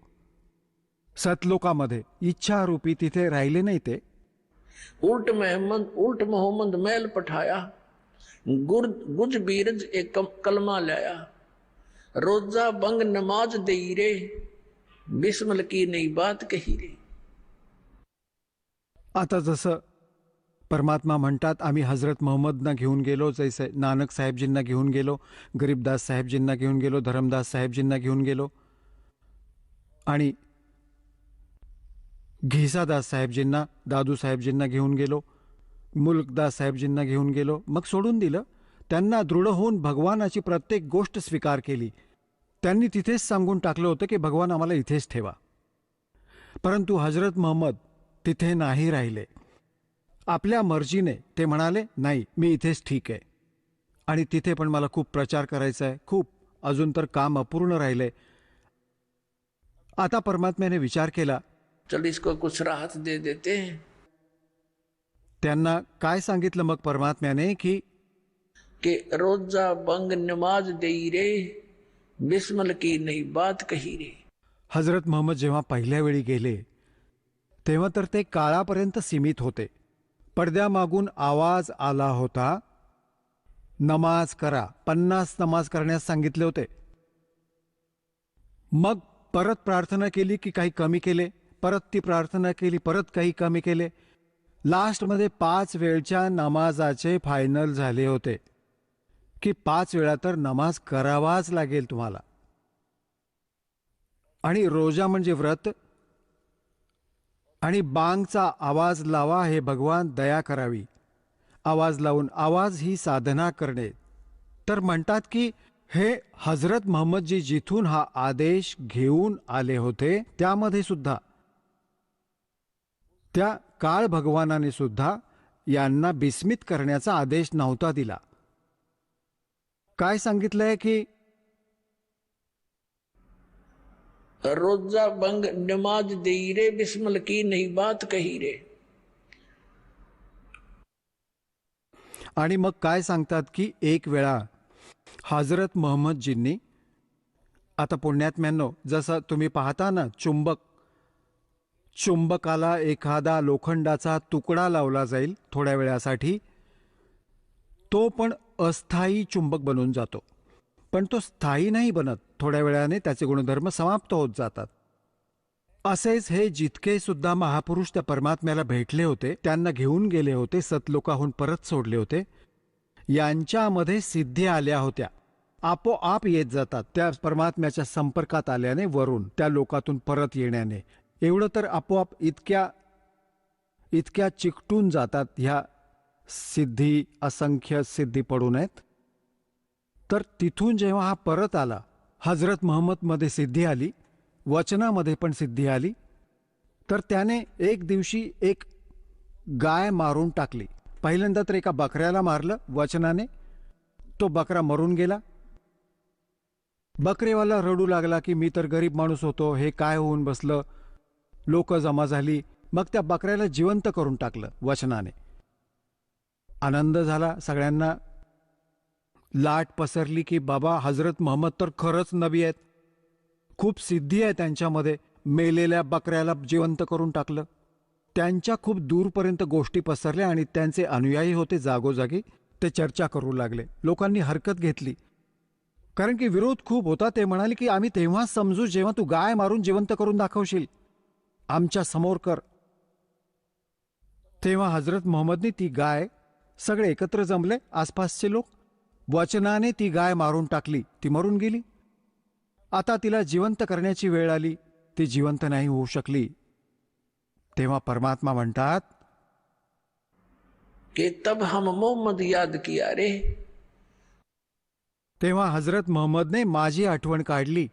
सतलोकामध्ये. इच्छारूपी तिथे राहिले नाही ते. उल्ट मोहम्मद मैल पठाया, गुज बीरज एक कलमा लाया, रोजा बंग नमाज दई रे, बिस्मिल की नई बात कही रे. आता जसं परमात्मा म्हणतात, आम्ही हजरत मोहम्मदना घेऊन गेलो, जैसे नानक साहेबजींना घेऊन गेलो, गरीबदास साहेबजींना घेऊन गेलो, धरमदास साहेबजींना घेऊन गेलो, आणि घिसादास साहेबजींना, दादू साहेबजींना घेऊन गेलो, मुल्कदास साहेबजींना घेऊन गेलो. मग सोडून दिलं. त्यांना दृढ होऊन भगवानाची प्रत्येक गोष्ट स्वीकार केली. त्यांनी तिथेच सांगून टाकलं होतं की भगवान आम्हाला इथेच ठेवा. परंतु हजरत मोहम्मद तिथे नाही राहिले. आपल्या मर्जीने ते म्हणाले, नाही, मी इथेच ठीक आहे, आणि तिथे पण मला खूप प्रचार करायचा आहे, खूप अजून तर काम अपूर्ण राहिलंय. आता परमात्म्याने विचार केला, चल इसको कुछ राहत दे देते हैं. त्यांना काय सांगितलं मग परमात्म्याने की रोजा बंग नमाज दई रे, बिस्मिल की नई बात कही रे. हजरत मोहम्मद जेव्हा पहिल्या वेळी गेले तेव्हा तर ते काळापर्यंत सीमित होते. पडद्यामागून आवाज आला होता, नमाज करा. 50 नमाज करण्यास सांगितले होते. मग परत प्रार्थना केली की काही कमी केले, परत ती प्रार्थना केली, परत काही कमी केले. लास्टमध्ये 5 वेळच्या नमाजाचे फायनल झाले होते की 5 वेळा तर नमाज करावाच लागेल तुम्हाला. आणि रोजा म्हणजे व्रत, आणि बांगचा आवाज लावा, हे भगवान दया करावी. आवाज लावून, आवाज ही साधना करणे. तर म्हणतात की हे हजरत मोहम्मदजी जिथून हा आदेश घेऊन आले होते, त्यामध्ये सुद्धा त्या काळ भगवानाने सुद्धा यांना बिस्मित करण्याचा आदेश नव्हता दिला. काय सांगितलंय की रोजा बंग नमाज दई रे, बिस्मिल की नई बात कही रे. आणि मग काय सांगतात की एक वेळा हजरत मोहम्मदजींनी, आता पुण्यात्म्यांनो, जसं तुम्ही पाहता ना, चुंबकाला एखादा लोखंडाचा तुकडा लावला जाईल थोड्या वेळासाठी, तो पण अस्थायी चुंबक बनून जातो. पण तो स्थायी नाही बनत, थोड्या वेळाने त्याचे गुणधर्म समाप्त होत जातात. असेच हे जितके सुद्धा महापुरुष त्या परमात्म्याला भेटले होते, त्यांना घेऊन गेले होते, सतलोकाहून परत सोडले होते, यांच्यामध्ये सिद्धी आल्या होत्या. आपोआप येत जातात त्या परमात्म्याच्या संपर्कात आल्याने, वरून त्या लोकातून परत येण्याने. एवढं तर आपोआप इतक्या चिकटून जातात ह्या सिद्धी, असंख्य सिद्धी पडून आहेत. तर तिथून जेव्हा हा परत आला, हजरत मोहम्मदमध्ये सिद्धी आली, वचनामध्ये पण सिद्धी आली. तर त्याने एक दिवशी एक गाय मारून टाकली. पहिल्यांदा तर एका बकऱ्याला मारलं वचनाने, तो बकरा मरून गेला. बकरेवाला रडू लागला की मी तर गरीब माणूस होतो, हे काय होऊन बसलं. लोक जमा झाली. मग त्या बकऱ्याला जिवंत करून टाकलं वचनाने. आनंद झाला सगळ्यांना. लाट पसरली की बाबा हजरत मोहम्मद तर खरंच नबी आहेत, खूप सिद्धी आहे त्यांच्यामध्ये, मेलेल्या बकऱ्याला जिवंत करून टाकलं. त्यांच्या खूप दूरपर्यंत गोष्टी पसरल्या आणि त्यांचे अनुयायी होते जागोजागी, ते चर्चा करू लागले. लोकांनी हरकत घेतली कारण की विरोध खूप होता. ते म्हणाले की आम्ही तेव्हाच समजू जेव्हा तू गाय मारून जिवंत करून दाखवशील, आमच्या समोर कर. तेव्हा हजरत मोहम्मदने ती गाय, सगळे एकत्र जमले आसपासचे लोक, वचनाने ती गाय मारून टाकली. ती मरून गेली. आता तिला जिवंत करण्याची वेळ आली, ती जिवंत नाही होऊ शकली. तेव्हा परमात्मा म्हणतात कि तब हम मोहम्मद याद किया रे. तेव्हा हजरत मोहम्मदने माझी आठवण काढली.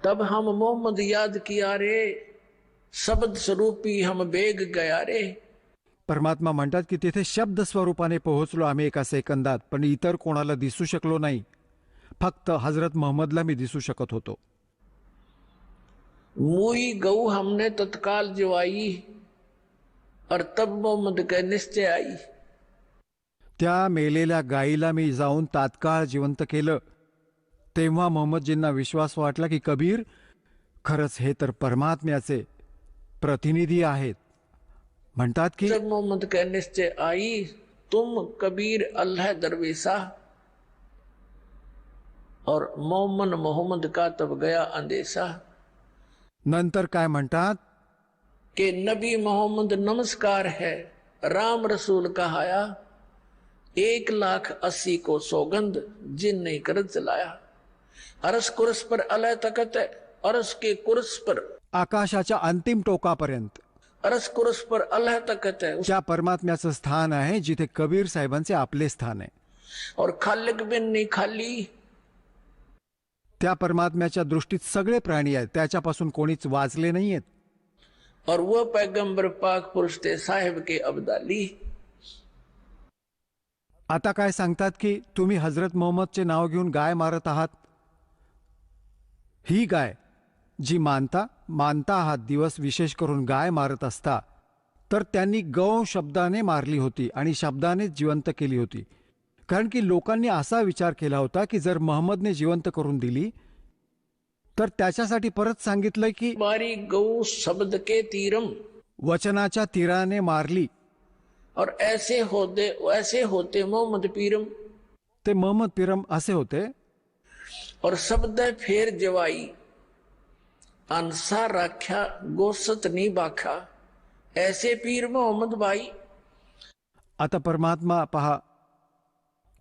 तब हम मोहम्मद याद किया रे, शब्द स्वरूपी हम बेग गया रे. परमात्मा म्हणतात की तिथे शब्द स्वरूपाने पोहोचलो आम्ही एका सेकंदात, पण इतर कोणाला दिसू शकलो नाही. फक्त हजरत मोहम्मदला मी दिसू शकत होतो. मुई गऊ हमने तत्काल जिवाई, और तब मोहम्मद के निश्चय आई. त्या मेलेल्या गायीला मी जाऊन तात्काळ जिवंत केलं. तेव्हा मोहम्मदजींना विश्वास वाटला की कबीर, खरंच हे तर परमात्म्याचे प्रतिनिधी आहेत. म्हणतात की जब मोहम्मद के निश्चय आई, तुम कबीर अल्लाह दरवेशा, और मोहम्मद का तब गया अंदेशा. नंतर काय म्हणतात कि नबी मोहम्मद नमस्कार है, राम रसूल कहाया, 1,80,000 को सौगंध जिन ने कर चलाया. अरस कुर्स पर अलह तकत है, अरस के कुर्स पर, आकाशाच्या अंतिम टोकापर्यंत अरस कुर्स पर अलह तकत है, त्या परमात्म्याचं स्थान आहे जिथे कबीर साहेबांचे आपले स्थान आहे. और खालिक बिन नहीं खाली. त्या परमात्म्याच्या दृष्टीत सगळे प्राणी आहेत, त्याच्यापासून कोणीच वाचले नाहीयेत. और वो पैगंबर पाक पुरुष थे साहिब के अब्दाली. आता काय सांगतात की तुम्ही हजरत मोहम्मदचे नाव घेऊन गाय मारत आहात. ही गाय जी मानता आहात, दिवस विशेष करून गाय मारत असता, तर त्यांनी गौ शब्दाने मारली होती आणि शब्दाने जिवंत केली होती. कारण की लोकांनी असा विचार केला होता की जर मोहम्मदने जिवंत करून दिली तर त्याच्यासाठी परत सांगितलंय की मारी गौ शब्द के तीरम, वचनाच्या तीराने मारली. और ऐसे होते मोहम्मद पीरम. ते मोहम्मद पीरम असे होते. और शब्द फेर जवाई, अनसा राख्या गोसत नी बाखा, ऐसे पीर मोहम्मद भाई. आता परमात्मा पहा,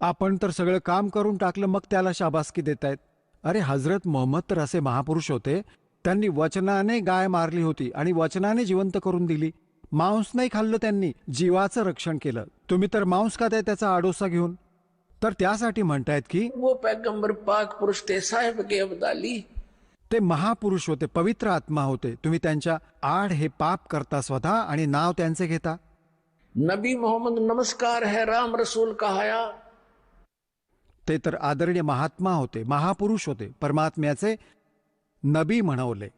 आपण तर सगळं काम करून टाकलं, मग त्याला शाबासकी देत आहेत. अरे हजरत मोहम्मद तर असे महापुरुष होते, त्यांनी वचनाने गाय मारली होती आणि वचनाने जिवंत करून दिली. मांस नाही खाल्लं, त्यांनी जीवाचं रक्षण केलं. तुम्ही तर मांस खाताय त्याचा आडोसा घेऊन. तर त्यासाठी म्हणतायत की वो पैगंबर पाक पुरुष थे साहिब के अब्दाली. ते महापुरुष होते, पवित्र आत्मा होते. तुम्ही त्यांच्या आड हे पाप करता स्वतः आणि नाव त्यांचे घेता. नबी मोहम्मद नमस्कार है, राम रसूल कहाया. ते तर आदरणीय महात्मा होते, महापुरुष होते, परमात्म्याचे नबी म्हणवले.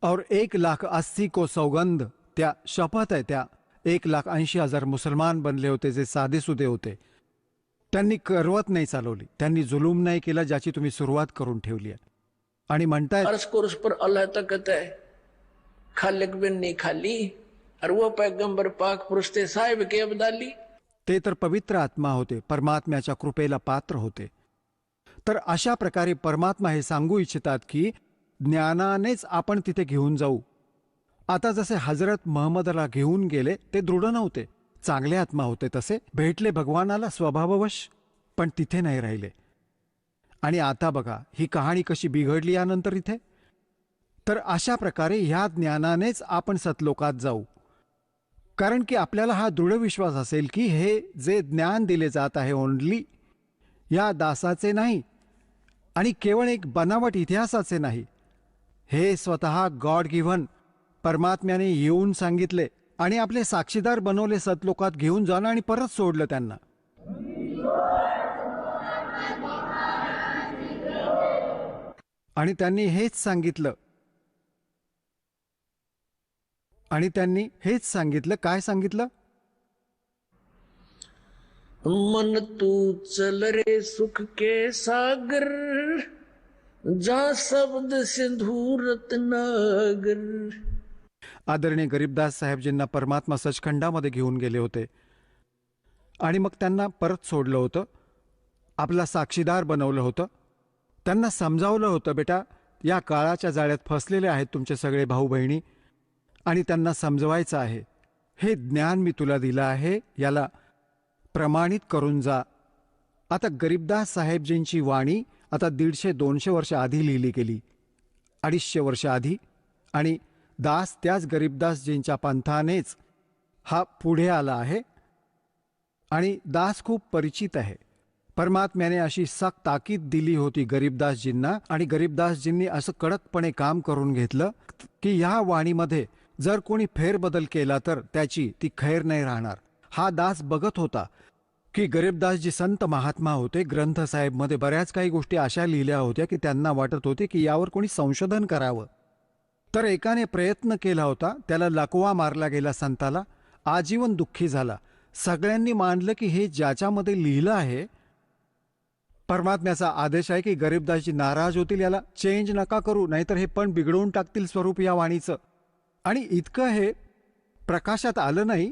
और 1,80,000 को सौगंध, त्या शपथ आहे, त्या 1,80,000 मुसलमान बनले होते जे साधेसुधे होते. त्यांनी करवत नाही चालवली, त्यांनी जुलूम नाही केला ज्याची तुम्ही सुरुवात करून ठेवली आहे. आणि म्हणताय अर्श कुर्स पर अल्लाह तकत है, खालिक बिन नहीं खाली. और वो पैगंबर पाक पुरुष थे साहिब के अब्दाली. ते तर पवित्र आत्मा होते, परमात्म्याच्या कृपेला पात्र होते. तर अशा प्रकारे परमात्मा हे सांगू इच्छितात की ज्ञानानेच आपण तिथे घेऊन जाऊ. आता जसे हजरत मोहम्मदला घेऊन गेले ते दृढ नव्हते, चांगले आत्मा होते, तसे भेटले भगवानाला स्वभाववश, पण तिथे नाही राहिले. आणि आता बघा ही कहाणी कशी बिघडली यानंतर इथे. तर अशा प्रकारे ह्या ज्ञानानेच आपण सतलोकात जाऊ. कारण की आपल्याला हा दृढ विश्वास असेल की हे जे ज्ञान दिले जात आहे ओनली या दासाचे नाही आणि केवळ एक बनावट इतिहासाचे नाही. हे स्वतः गॉड गिव्हन परमात्म्याने येऊन सांगितले आणि आपले साक्षीदार बनवले सतलोकात घेऊन जाणं आणि परत सोडलं त्यांना. आणि त्यांनी हेच सांगितलं. काय सांगितलं? मन तू चल रे सुख के सागर, जा शब्द सिंधू रत्नागर. आदरणीय गरीबदास साहेबजींना परमात्मा सचखंडामध्ये घेऊन गेले होते आणि मग त्यांना परत सोडलं होतं. आपला साक्षीदार बनवलं होतं. त्यांना समजावलं होतं, बेटा या काळाच्या जाळ्यात फसलेले आहेत तुमचे सगळे भाऊ बहिणी आणि त्यांना समजवायचं आहे. हे ज्ञान मी तुला दिलं आहे, याला प्रमाणित करून जा. आता गरीबदास साहेबजींची वाणी आता 150-200 वर्ष आधी लिहिली गेली, 250 वर्ष आधी. आणि दास त्याच गरीबदासजींच्या पंथानेच हा पुढे आला आहे आणि दास खूप परिचित आहे. परमात्म्याने अशी सक्त ताकीद दिली होती गरीबदासजींना आणि गरीबदासजींनी असं कडकपणे काम करून घेतलं की ह्या वाणीमध्ये जर कोणी फेरबदल केला तर त्याची ती खैर नाही राहणार. हा दास बघत होता की गरीबदासजी संत महात्मा होते. ग्रंथसाहेबमध्ये बऱ्याच काही गोष्टी अशा लिहिल्या होत्या की त्यांना वाटत होते की यावर कोणी संशोधन करावं. तर एकाने प्रयत्न केला होता, त्याला लकवा मारला गेला संताला, आजीवन दुःखी झाला. सगळ्यांनी मानलं की हे ज्याच्यामध्ये लिहिलं आहे परमात्म्याचा आदेश आहे की गरीबदासजी नाराज होतील, याला चेंज नका करू, नाहीतर हे पण बिघडवून टाकतील स्वरूप या वाणीचं. आणि इतकं हे प्रकाशात आलं नाही,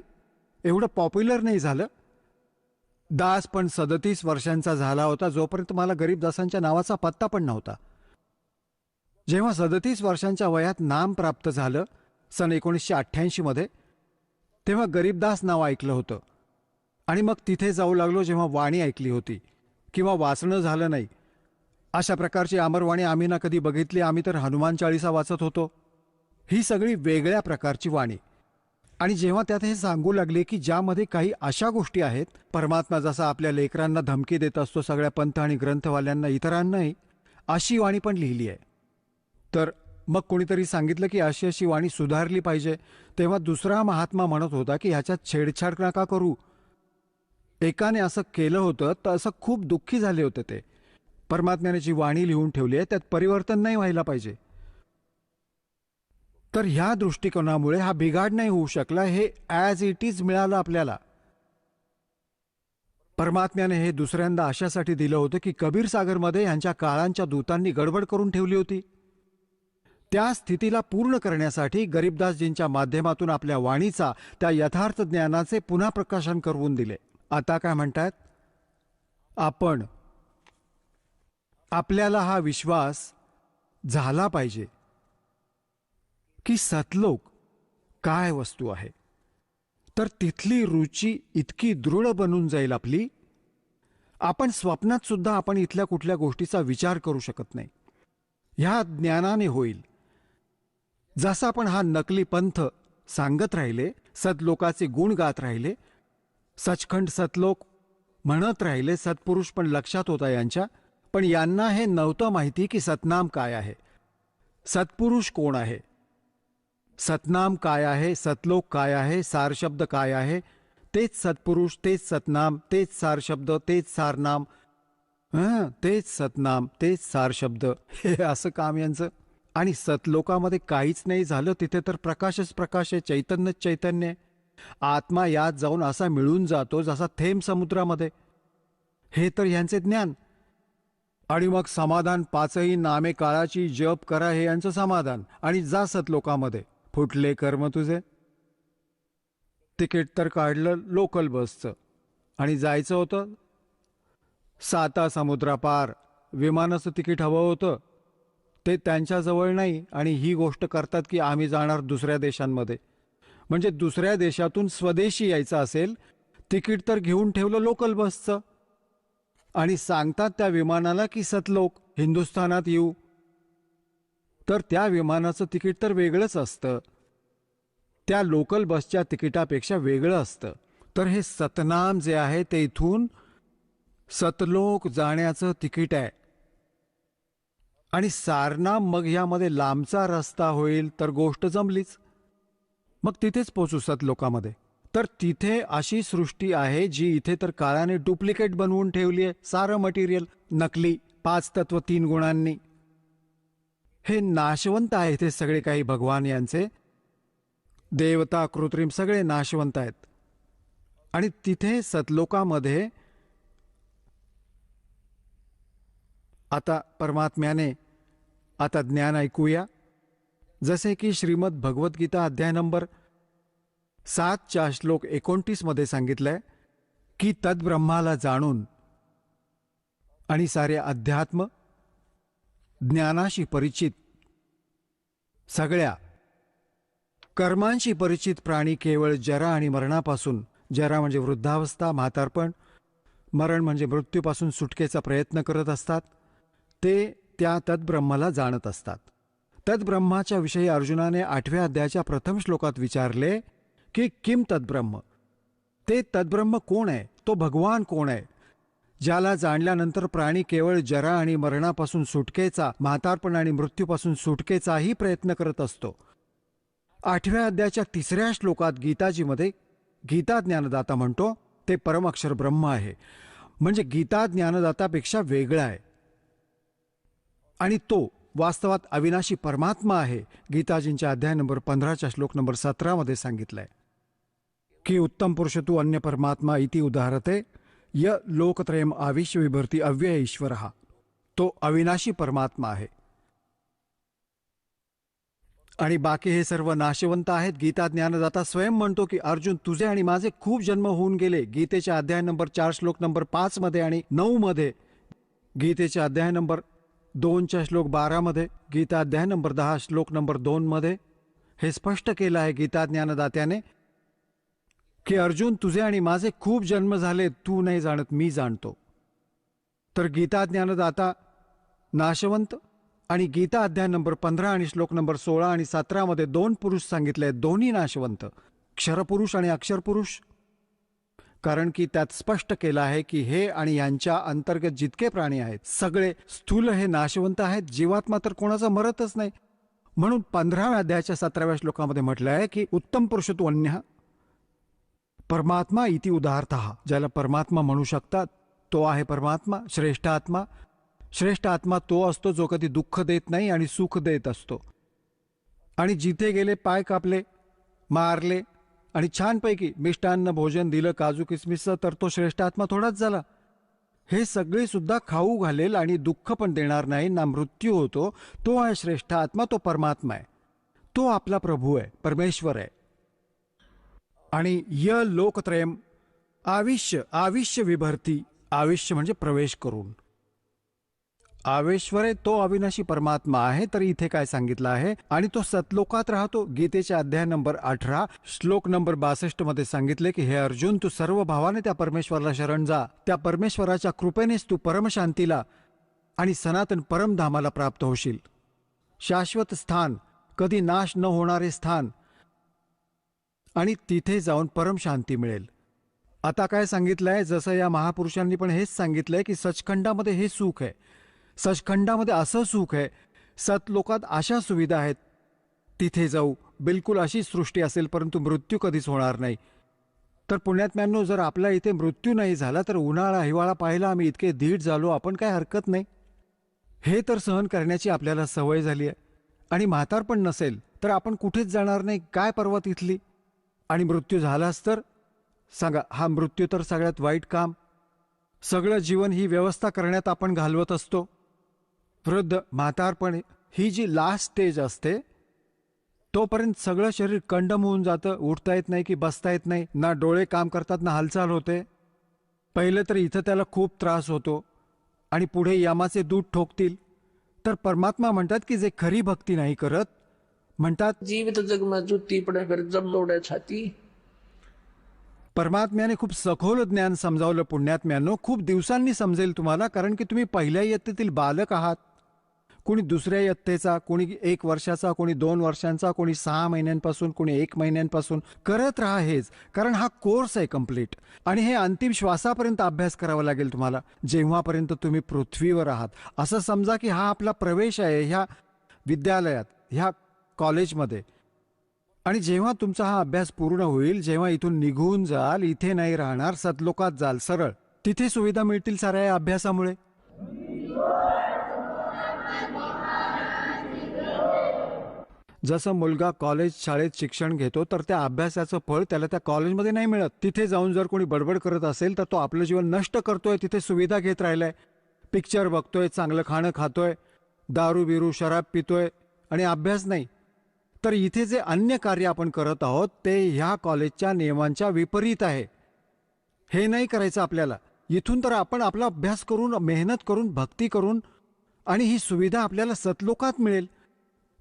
एवढं पॉप्युलर नाही झालं. दास पण 37 वर्षांचा झाला होता जोपर्यंत मला गरीबदासांच्या नावाचा पत्ता पण नव्हता. जेव्हा 37 वर्षांच्या वयात नाम प्राप्त झालं सन 1988 मध्ये, तेव्हा गरीबदास नाव ऐकलं होतं आणि मग तिथे जाऊ लागलो जेव्हा वाणी ऐकली होती किंवा वाचणं झालं नाही. अशा प्रकारची अमरवाणी आम्ही ना कधी बघितली. आम्ही तर हनुमान चाळीसा वाचत होतो. ही सगळी वेगळ्या प्रकारची वाणी. आणि जेव्हा त्यात हे सांगू लागले की ज्यामध्ये काही अशा गोष्टी आहेत, परमात्मा जसा आपल्या लेकरांना धमकी देत असतो सगळ्या पंथ आणि ग्रंथवाल्यांना, इतरांनाही, अशी वाणी पण लिहिली आहे. तर मग कोणीतरी सांगितलं की अशी अशी वाणी सुधारली पाहिजे. तेव्हा दुसरा महात्मा म्हणत होता की ह्याच्यात छेडछाड नका करू. एकाने असं केलं होतं तर असं खूप दुःखी झाले होते ते. परमात्म्याने जी वाणी लिहून ठेवली आहे त्यात परिवर्तन नाही व्हायला पाहिजे. तर ह्या दृष्टिकोनामुळे हा बिघाड नाही होऊ शकला. हे ॲज इट इज मिळालं आपल्याला. परमात्म्याने हे दुसऱ्यांदा अशासाठी दिलं होतं की कबीर सागरमध्ये यांच्या काळांच्या दूतांनी गडबड करून ठेवली होती. त्या स्थितीला पूर्ण करण्यासाठी गरीबदासजींच्या माध्यमातून आपल्या वाणीचा, त्या यथार्थ ज्ञानाचे पुन्हा प्रकाशन करून दिले. आता काय म्हणतात, आपल्याला हा विश्वास झाला पाहिजे की सतलोक काय वस्तू आहे. तर तिथली रुची इतकी दृढ बनून जाईल आपली, आपण स्वप्नात सुद्धा आपण इथल्या कुठल्या गोष्टीचा विचार करू शकत नाही. ह्या ज्ञानाने होईल. जसा आपण हा नकली पंथ सांगत राहिले, सतलोकाचे गुण गात राहिले, सचखंड सतलोक म्हणत राहिले, सत्पुरुष पण लक्षात होता यांच्या, पण यांना हे नव्हतं माहिती की सतनाम काय आहे, सत्पुरुष कोण आहे, सतनाम काय आहे, सतलोक काय आहे, सारशब्द काय आहे. तेच सत्पुरुष, तेच सतनाम, तेच सारशब्द, तेच सारनाम, तेच सतनाम, तेच सारशब्द. हे असं काम यांचं. आणि सतलोकामध्ये काहीच नाही झालं, तिथे तर प्रकाशच प्रकाश आहे, चैतन्यच चैतन्य. आत्मा यात जाऊन असा मिळून जातो जसा थेंब समुद्रामध्ये. हे तर यांचे ज्ञान. आणि मग समाधान, पाचही नामे काळाची जप करा, हे यांचं समाधान. आणि जा सतलोकामध्ये, फुटले कर्म तुझे. तिकीट तर काढलं लोकल बसचं आणि जायचं होतं 7 समुद्रापार. विमानाचं तिकीट हवं होतं, ते त्यांच्याजवळ नाही. आणि ही गोष्ट करतात की आम्ही जाणार दुसऱ्या देशांमध्ये. म्हणजे दुसऱ्या देशातून स्वदेशी यायचं असेल, तिकीट तर घेऊन ठेवलं लोकल बसचं आणि सांगतात त्या विमानाला की सतलोक हिंदुस्थानात येऊ. तर त्या विमानाचं तिकीट तर वेगळंच असतं, त्या लोकल बसच्या तिकिटापेक्षा वेगळं असतं. तर हे सतनाम जे आहे ते इथून सतलोक जाण्याचं तिकीट आहे. आणि सारनाम मग ह्यामध्ये लांबचा रस्ता होईल तर गोष्ट जमलीच. मग तिथेच पोचू सतलोकामध्ये. तर तिथे अशी सृष्टी आहे जी इथे तर काळाने डुप्लिकेट बनवून ठेवली आहे. सारं मटेरियल नकली, 5 तत्व 3 गुणांनी. हे नाशवंत आहे ते सगळे काही भगवान यांचे. देवता, कृत्रिम सगळे नाशवंत आहेत. आणि तिथे सतलोकामध्ये आता परमात्म्याने आता ज्ञान ऐकूया. जसे की श्रीमद भगवद्गीता अध्याय नंबर 7च्या श्लोक 29 मध्ये सांगितलंय की तद्ब्रह्माला जाणून आणि सारे अध्यात्म ज्ञानाशी परिचित, सगळ्या कर्मांशी परिचित प्राणी केवळ जरा आणि मरणापासून, जरा म्हणजे वृद्धावस्था, म्हातारपण, मरण म्हणजे मृत्यूपासून सुटकेचा प्रयत्न करत असतात. ते त्या तद्ब्रह्माला जाणत असतात. तद्ब्रह्माच्या विषयी अर्जुनाने 8व्या अध्यायाच्या प्रथम श्लोकात विचारले की किम तद्ब्रह्म, ते तद्ब्रह्म कोण आहे, तो भगवान कोण आहे, ज्याला जाणल्यानंतर प्राणी केवळ जरा आणि मरणापासून सुटकेचा, म्हातारपण आणि मृत्यूपासून सुटकेचाही प्रयत्न करत असतो. 8व्या अध्यायाच्या 3ऱ्या श्लोकात गीताजीमध्ये गीता ज्ञानदाता म्हणतो ते परम अक्षर ब्रह्म आहे, म्हणजे गीता ज्ञानदातापेक्षा वेगळा आहे आणि तो वास्तवात अविनाशी परमात्मा आहे. गीताजींच्या अध्याय नंबर 15च्या श्लोक नंबर 17 मध्ये सांगितलंय की उत्तम पुरुष तू अन्य परमात्मा इति उदाहरते य लोकत्रयम आविश्य विभर्ती अव्यय ईश्वर. तो अविनाशी परमात्मा आहे आणि बाकी हे सर्व नाशवंत आहेत. गीता ज्ञानदाता स्वयं म्हणतो की अर्जुन, तुझे आणि माझे खूप जन्म होऊन गेले. गीतेच्या अध्याय नंबर 4 श्लोक नंबर 5 मध्ये आणि 9 मध्ये, गीतेच्या अध्याय नंबर 2च्या श्लोक 12 मध्ये, गीता अध्याय नंबर 10 श्लोक नंबर 2 मध्ये हे स्पष्ट केलं आहे गीता ज्ञानदात्याने की अर्जुन, तुझे आणि माझे खूप जन्म झाले, तू नाही जाणत, मी जाणतो. तर गीता ज्ञानदाता नाशवंत आणि गीता अध्याय नंबर 15 आणि श्लोक नंबर 16 आणि 17 मध्ये 2 पुरुष सांगितले, दोन्ही नाशवंत, क्षरपुरुष आणि अक्षरपुरुष. कारण की त्यात स्पष्ट केलं आहे की हे आणि यांच्या अंतर्गत जितके प्राणी आहेत सगळे स्थूल हे नाशवंत आहेत, जीवात्मा तर कोणाचा मरतच नाही. म्हणून 15व्या अध्यायाच्या 17व्या श्लोकामध्ये म्हटलं आहे की उत्तम पुरुष तू अन्य परमात्मा इति उदाहरतः, ज्याला परमात्मा म्हणू शकतात तो आहे परमात्मा, श्रेष्ठ आत्मा. श्रेष्ठ आत्मा तो असतो जो कधी दुःख देत नाही आणि सुख देत असतो. आणि जिथे गेले पाय कापले, मारले आणि छानपैकी मिष्टान्न भोजन दिलं काजू किसमिसचं, तर तो श्रेष्ठ आत्मा थोडाच झाला. हे सगळे सुद्धा खाऊ घालेल आणि दुःख पण देणार नाही, ना मृत्यू होतो. तो आहे श्रेष्ठ आत्मा, तो परमात्मा आहे, तो आपला प्रभू आहे, परमेश्वर आहे. आणि य लोकत्रयम आविश्य, आविश्य विभर्ती, आविश्य म्हणजे प्रवेश करून, आवेश्वर आहे, तो अविनाशी परमात्मा आहे. तर इथे काय सांगितलं आहे, आणि तो सतलोकात राहतो. गीतेच्या अध्याय नंबर 18 श्लोक नंबर 62 मध्ये सांगितले की हे अर्जुन, तू सर्व भावाने त्या परमेश्वराला शरण जा. त्या परमेश्वराच्या कृपेनेच तू परमशांतीला आणि सनातन परमधामाला प्राप्त होशील. शाश्वत स्थान, कधी नाश न होणारे स्थान, आणि तिथे जाऊन परमशांती मिळेल. आता काय सांगितलंय, जसं या महापुरुषांनी पण हेच सांगितलंय की सचखंडामध्ये हे सुख आहे, सचखंडामध्ये असं सुख आहे, सतलोकात अशा सुविधा आहेत, तिथे जाऊ. बिलकुल अशी सृष्टी असेल, परंतु मृत्यू कधीच होणार नाही. तर पुण्यात्म्यांनो, जर आपल्या इथे मृत्यू नाही झाला तर उन्हाळा हिवाळा पाहिला आम्ही इतके धीट झालो, आपण काय हरकत नाही. हे तर सहन करण्याची आपल्याला सवय झाली आहे. आणि म्हातारपण नसेल तर आपण कुठेच जाणार नाही, काय पर्वत इथली. आणि मृत्यू झालाच तर सांगा, हा मृत्यू तर सगळ्यात वाईट काम. सगळं जीवन ही व्यवस्था करण्यात आपण घालवत असतो. वृद्ध म्हातारपण ही जी लास्ट स्टेज असते, तोपर्यंत सगळं शरीर कंडम होऊन जातं, उठता येत नाही की बसता येत नाही, ना डोळे काम करतात ना हालचाल होते. पहिलं तर इथं त्याला खूप त्रास होतो आणि पुढे यमाचे दूध ठोकतील. तर परमात्मा म्हणतात की जे खरी भक्ती नाही करत, म्हणतात जीवित जग में जुती पड़े फिर जब दौड़े छाती. परमात्म्याने खूप सखोल ज्ञान समजावलं पुण्यात्म्यानो, खूप दिवसांनी समजेल तुम्हाला, कारण की तुम्ही पहिल्या इयत्तेतील बालक आहात. कोणी दुसऱ्या इयत्तेचा, कोणी 1 वर्षाचा, कोणी 2 वर्षांचा, कोणी 6 महिन्यांपासून, कोणी 1 महिन्यांपासून करत राहा हेच, कारण हा कोर्स आहे कम्प्लीट. आणि हे अंतिम श्वासापर्यंत अभ्यास करावा लागेल तुम्हाला, जेव्हापर्यंत तुम्ही पृथ्वीवर आहात. असं समजा की हा आपला प्रवेश आहे ह्या विद्यालयात, ह्या कॉलेजमध्ये. आणि जेव्हा तुमचा हा अभ्यास पूर्ण होईल, जेव्हा इथून निघून जाल, इथे नाही राहणार, सतलोकात जाल सरळ, तिथे सुविधा मिळतील साऱ्या या अभ्यासामुळे. जसं मुलगा कॉलेज शाळेत शिक्षण घेतो, तर त्या अभ्यासाचं फळ त्याला त्या कॉलेजमध्ये नाही मिळत. तिथे जाऊन जर कोणी बडबड करत असेल तर तो आपलं जीवन नष्ट करतोय, तिथे सुविधा घेत राहिलाय. पिक्चर बघतोय, चांगलं खाणं खातोय, दारू बिरू शराब पितोय आणि अभ्यास नाही, तर इथे जे अन्य कार्य आपण करत आहोत ते ह्या कॉलेजच्या नियमांच्या विपरीत आहे. हे नाही करायचं आपल्याला. इथून तर आपण आपला अभ्यास करून, मेहनत करून, भक्ती करून, आणि ही सुविधा आपल्याला सतलोकात मिळेल.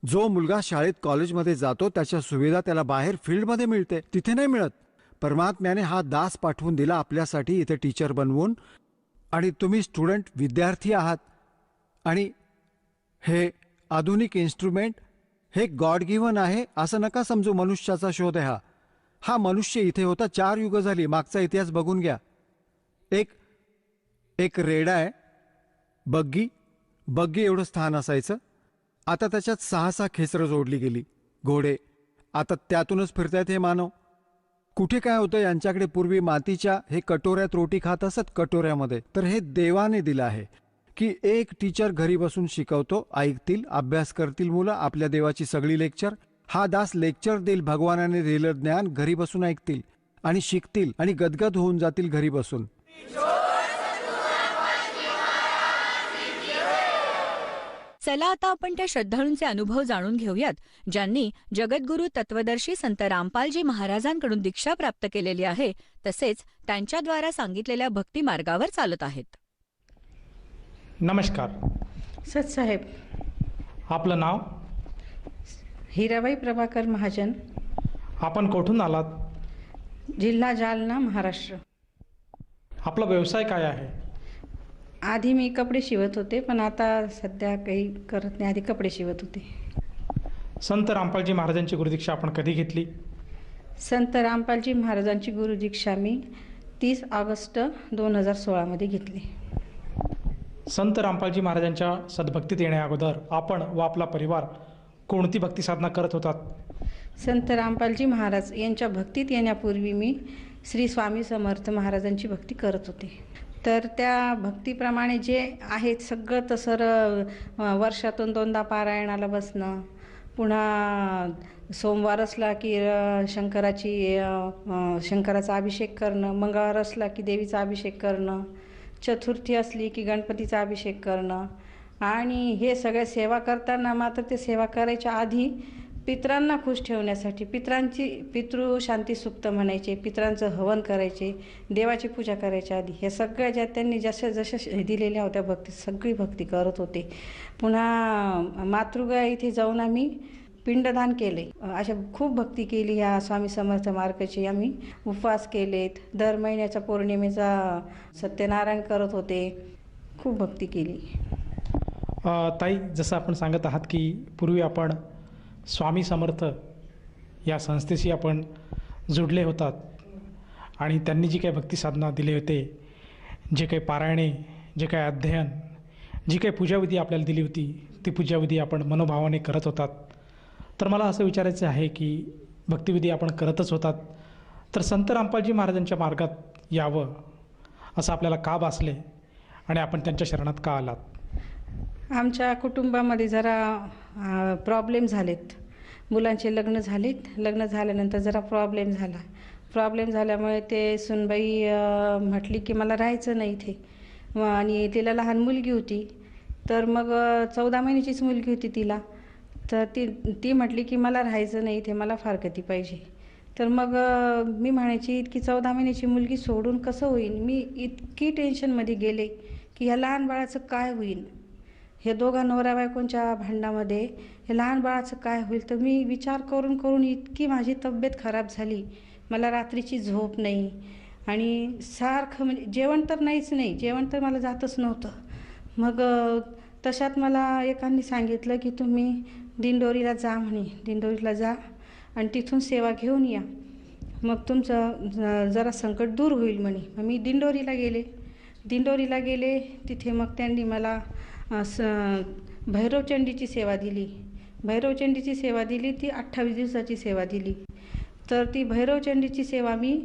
जो मुलगा शाळेत कॉलेजमध्ये जातो त्याच्या सुविधा त्याला बाहेर फील्डमध्ये मिळते, तिथे नाही मिळत. परमात्म्याने हा दास पाठवून दिला आपल्यासाठी इथे टीचर बनवून, आणि तुम्ही स्टुडंट विद्यार्थी आहात. आणि हे आधुनिक इन्स्ट्रुमेंट हे गॉड गिव्हन आहे असं नका समजू. मनुष्याचा शोध आहे हा मनुष्य इथे होता 4 युग झाली. मागचा इतिहास बघून घ्या. एक रेडा आहे, बग्गी एवढं स्थान असायचं. आता त्याच्यात 6 खेचरं जोडली गेली, घोडे. आता त्यातूनच फिरतायत हे मानव. कुठे काय होतं यांच्याकडे? पूर्वी मातीच्या हे कटोऱ्यात रोटी खात असत, कटोऱ्यामध्ये. तर हे देवाने दिलं आहे की एक टीचर घरी बसून शिकवतो, ऐकतील, अभ्यास करतील मुलं आपल्या देवाची सगळी लेक्चर. हा दास लेक्चर देईल, भगवानाने दिलं ज्ञान घरी बसून ऐकतील आणि शिकतील आणि गदगद होऊन जातील घरी बसून. चला आता आपण त्या श्रद्धाळूंचे अनुभव जाणून घेऊयात, ज्यांनी जगद्गुरू तत्वदर्शी संत रामपालजी महाराजांकडून दीक्षा प्राप्त केलेली आहे, तसेच त्यांच्याद्वारा सांगितलेल्या भक्ती मार्गावर चालत आहेत. नमस्कार. सतसाहेब. आपलं नाव? हिराबाई प्रभाकर महाजन. आपण कुठून आलात? जिल्हा जालना, महाराष्ट्र. आपला व्यवसाय काय आहे? आधी मी कपडे शिवत होते, पण आता सध्या काही करत नाही. आधी कपडे शिवत होते. संत रामपालजी महाराजांची गुरुदीक्षा आपण कधी घेतली? संत रामपालजी महाराजांची गुरुदीक्षा मी 30 ऑगस्ट 2016 घेतली. संत रामपालजी महाराजांच्या सद्भक्तीत येण्या अगोदर आपण व आपला परिवार कोणती भक्ती साधना करत होतात? संत रामपालजी महाराज यांच्या भक्तीत येण्यापूर्वी मी श्री स्वामी समर्थ महाराजांची भक्ती करत होते. तर त्या भक्तीप्रमाणे जे आहेत सगळं तसं वर्षातून 2दा पारायणाला बसणं, पुन्हा सोमवार असला की शंकराचा अभिषेक करणं, मंगळवार असला की देवीचा अभिषेक करणं, चतुर्थी असली की गणपतीचा अभिषेक करणं. आणि हे सगळ्या सेवा करताना मात्र ते सेवा करायच्या आधी पितरांना खुश ठेवण्यासाठी पितृशांती सुक्त म्हणायचे, पितरांचं हवन करायचे, देवाची पूजा करायच्या आधी. हे सगळ्या ज्या त्यांनी जशा दिलेल्या होत्या भक्ती, सगळी भक्ती करत होते. पुन्हा मातृगा इथे जाऊन आम्ही पिंडदान केले. अशा खूप भक्ती केली. ह्या स्वामी समर्थ मार्गाची आम्ही उपवास केलेत. दर महिन्याच्या पौर्णिमेचा सत्यनारायण करत होते. खूप भक्ती केली. ताई, जसं आपण सांगत आहात की पूर्वी आपण स्वामी समर्थ या संस्थेशी आपण जोडले होतात आणि त्यांनी जी काही भक्ती साधना दिले होते, जे काही पारायणे, जे काही अध्ययन, जी काही पूजाविधी आपल्याला दिली होती, ती पूजाविधी आपण मनोभावाने करत होतात. तर मला असं विचारायचं आहे की भक्तिविधी आपण करतच होतात, तर संत रामपालजी महाराजांच्या मार्गात यावं असं आपल्याला का भासले आणि आपण त्यांच्या शरणात का आलात? आमच्या कुटुंबामध्ये जरा प्रॉब्लेम झालेत. मुलांचे लग्न झालेत. लग्न झाल्यानंतर जरा प्रॉब्लेम झाल्यामुळे ते सुनबाई म्हटली की मला राहायचं नाही इथे. आणि तिला लहान मुलगी होती. तर मग 14 महिन्याचीच मुलगी होती तिला. तर ती म्हटली की मला राहायचं नाही इथे, मला फारकती पाहिजे. तर मग मी म्हणायची इतकी 14 महिन्याची मुलगी सोडून कसं होईल. मी इतकी टेन्शनमध्ये गेले की ह्या लहान बाळाचं काय होईल, हे दोघा नवरा बायकोंच्या भांडणामध्ये हे लहान बाळाचं काय होईल. तर मी विचार करून करून इतकी माझी तब्येत खराब झाली. मला रात्रीची झोप नाही आणि सारखं म्हणजे जेवण तर मला जातच नव्हतं. मग तशात मला एकाने सांगितलं की तुम्ही दिंडोरीला जा म्हणे. दिंडोरीला जा आणि तिथून सेवा घेऊन या, मग तुमचं जरा संकट दूर होईल म्हणे. मग मी दिंडोरीला गेले. तिथे मग त्यांनी मला भैरवचंडीची सेवा दिली. ती 28 दिवसाची सेवा दिली. तर ती भैरवचंडीची सेवा मी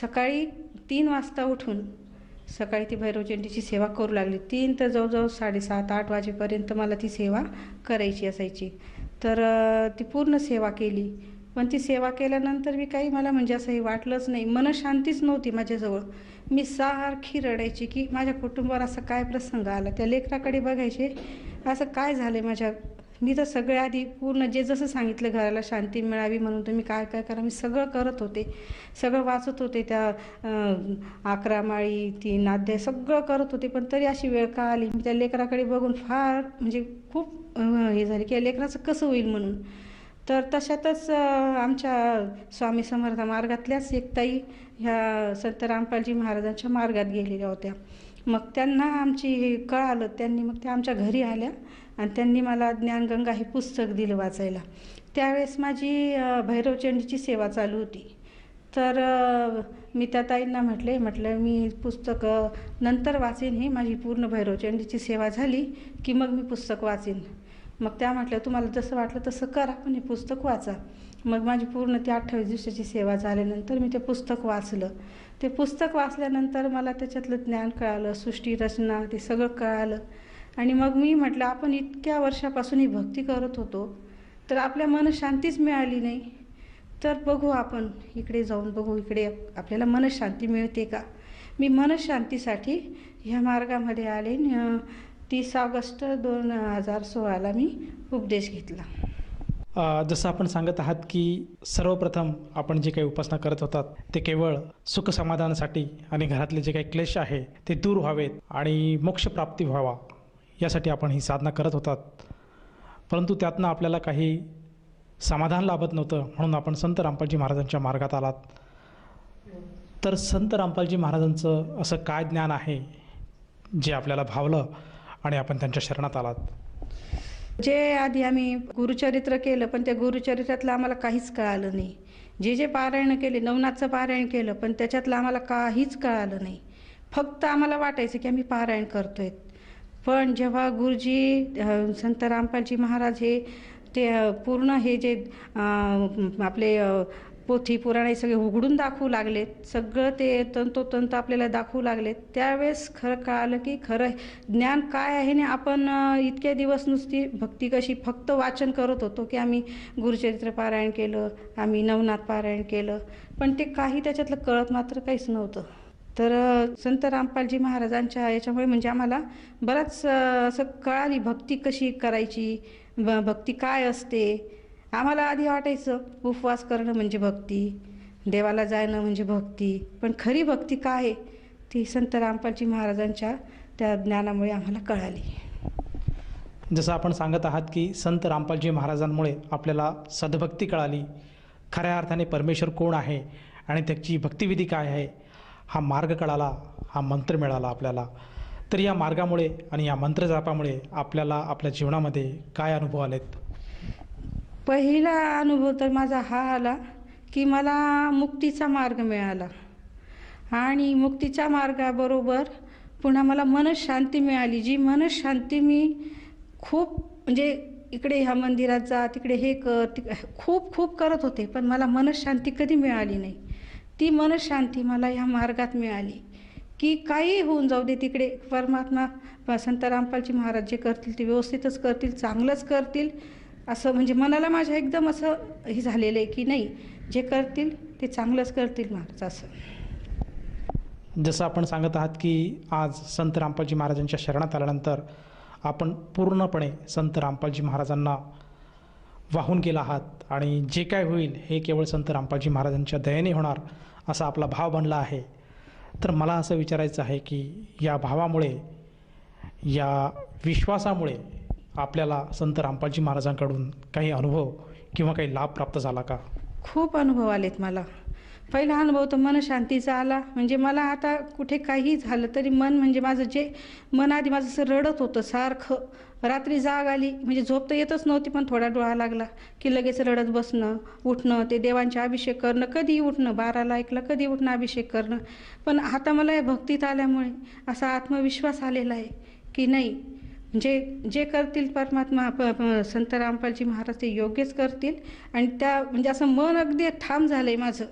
सकाळी 3 वाजता उठून सकाळी ती भैरवचंडीची सेवा करू लागली. 3 तर जवळजवळ 7:30-8 वाजेपर्यंत मला ती सेवा करायची असायची. तर ती पूर्ण सेवा केली. पण ती सेवा केल्यानंतर मी काही मला म्हणजे असं हे वाटलंच नाही, मनशांतीच नव्हती माझ्याजवळ. मी सारखी रडायची की माझ्या कुटुंबावर असं काय प्रसंग आला. त्या लेकराकडे बघायचे, असं काय झालं माझ्या. मी तर सगळ्या आधी पूर्ण जे जसं सांगितलं घराला शांती मिळावी म्हणून तुम्ही काय काय करा, मी सगळं करत होते, सगळं वाचत होते, त्या 11 माळी 3 अध्याय सगळं करत होते. पण तरी अशी वेळ का आली. मी त्या लेकराकडे बघून फार म्हणजे खूप हे झाले की या लेकराचं कसं होईल म्हणून. तर तशातच आमच्या स्वामी समर्थ मार्गातल्याच एक ताई ह्या संत रामपालजी महाराजांच्या मार्गात गेलेल्या होत्या. मग त्यांना आमची हे कळालं, त्यांनी मग त्या आमच्या घरी आल्या आणि त्यांनी मला ज्ञानगंगा हे पुस्तक दिलं वाचायला. त्यावेळेस माझी भैरवचंडीची सेवा चालू होती. तर मी त्या ताईंना म्हटलं मी पुस्तक नंतर वाचेन, ही माझी पूर्ण भैरवचंडीची सेवा झाली की मग मी पुस्तक वाचेन. मग त्या म्हटल्या तुम्हाला जसं वाटलं तसं करा, पण हे पुस्तक वाचा. मग माझी पूर्ण ती 28 दिवसाची सेवा झाल्यानंतर मी ते पुस्तक वाचलं. ते पुस्तक वाचल्यानंतर मला त्याच्यातलं ज्ञान कळालं, सृष्टी रचना ते सगळं कळालं. आणि मग मी म्हटलं आपण इतक्या वर्षापासून ही भक्ती करत होतो, तर आपल्या मनशांतीच मिळाली नाही, तर बघू आपण इकडे जाऊन बघू, इकडे आपल्याला मनशांती मिळते का. मी मनशांतीसाठी ह्या मार्गामध्ये आले. 30 ऑगस्ट 2016ला मी उपदेश घेतला. जसं आपण सांगत आहात की सर्वप्रथम आपण जे काही उपासना करत होतात ते केवळ सुख समाधानासाठी आणि घरातले जे काही क्लेश आहे ते दूर व्हावेत आणि मोक्षप्राप्ती व्हावा यासाठी आपण ही साधना करत होतात. परंतु त्यातनं आपल्याला काही समाधान लाभत नव्हतं, म्हणून आपण संत रामपालजी महाराजांच्या मार्गात आलात. तर संत रामपालजी महाराजांचं असं काय ज्ञान आहे जे आपल्याला भावलं आणि आपण त्यांच्या शरणात आलात? जे आधी आम्ही गुरुचरित्र केलं, पण त्या गुरुचरित्रातलं आम्हाला काहीच कळालं नाही. जे पारायण केले, नवनाथचं पारायण केलं, पण त्याच्यातलं आम्हाला काहीच कळालं नाही. फक्त आम्हाला वाटायचं की आम्ही पारायण करतोय. पण जेव्हा गुरुजी संत रामपालजी महाराज हे ते पूर्ण हे जे आपले पोथी पुराण हे सगळे उघडून दाखवू लागलेत, सगळं ते तंतोतंत आपल्याला दाखवू लागलेत, त्यावेळेस खरं कळालं की खरं ज्ञान काय आहे. आणि आपण इतके दिवस नुसती भक्ती कशी फक्त वाचन करत होतो की आम्ही गुरुचरित्र पारायण केलं, आम्ही नवनाथ पारायण केलं, पण ते काही त्याच्यातलं कळत मात्र काहीच नव्हतं. तर संत रामपालजी महाराजांच्या याच्यामुळे म्हणजे आम्हाला बराच असं कळाली भक्ती कशी करायची, भक्ती काय असते. आम्हाला आधी वाटायचं उपवास करणं म्हणजे भक्ती, देवाला जाणं म्हणजे भक्ती, पण खरी भक्ती काय आहे ती संत रामपालजी महाराजांच्या त्या ज्ञानामुळे आम्हाला कळाली. जसं आपण सांगत आहात की संत रामपालजी महाराजांमुळे आपल्याला सद्भक्ती कळाली, खऱ्या अर्थाने परमेश्वर कोण आहे आणि त्याची भक्तिविधी काय आहे हा मार्ग कळाला, हा मंत्र मिळाला आपल्याला. तर या मार्गामुळे आणि या मंत्रजापामुळे आपल्याला आपल्या जीवनामध्ये काय अनुभव आलेत? पहिला अनुभव तर माझा हा आला की मला मुक्तीचा मार्ग मिळाला आणि मुक्तीच्या मार्गाबरोबर पुन्हा मला मनशांती मिळाली. जी मनशांती मी खूप म्हणजे इकडे ह्या मंदिरात जा, तिकडे हे कर, खूप करत होते, पण मला मनशांती कधी मिळाली नाही. ती मनशांती मला ह्या मार्गात मिळाली की काही होऊन जाऊ दे, तिकडे परमात्मा संत रामपालजी महाराज जे करतील ते व्यवस्थितच करतील, चांगलंच करतील, असं म्हणजे मनाला माझ्या एकदम असं हे झालेलं आहे की नाही, जे करतील ते चांगलंच करतील महाराज असं. जसं आपण सांगत आहात की आज संत रामपालजी महाराजांच्या शरणात आल्यानंतर आपण पूर्णपणे संत रामपालजी महाराजांना वाहून गेला आहात आणि जे काय होईल हे केवळ संत रामपालजी महाराजांच्या दयेने होणार असा आपला भाव बनला आहे. तर मला असं विचारायचं आहे की या भावामुळे, या विश्वासामुळे आपल्याला संत रामपालजी महाराजांकडून काही अनुभव किंवा काही लाभ प्राप्त झाला का? खूप अनुभव आलेत मला. पहिला अनुभव तर मनशांतीचा आला. म्हणजे मला आता कुठे काही झालं तरी मन म्हणजे माझं जे मन आधी माझं असं रडत होतं सारखं, रात्री जाग आली म्हणजे झोप तर येतच नव्हती, पण थोडा डोळा लागला की लगेच रडत बसणं, उठणं, ते देवांचे अभिषेक करणं, कधी उठणं, 12ला ऐकलं कधी उठणं अभिषेक करणं. पण आता मला या भक्तीत आल्यामुळे असा आत्मविश्वास आलेला आहे की नाही, जे करतील परमात्मा संत रामपालजी महाराज ते योग्यच करतील. आणि त्या म्हणजे असं मन अगदी ठाम झालं आहे माझं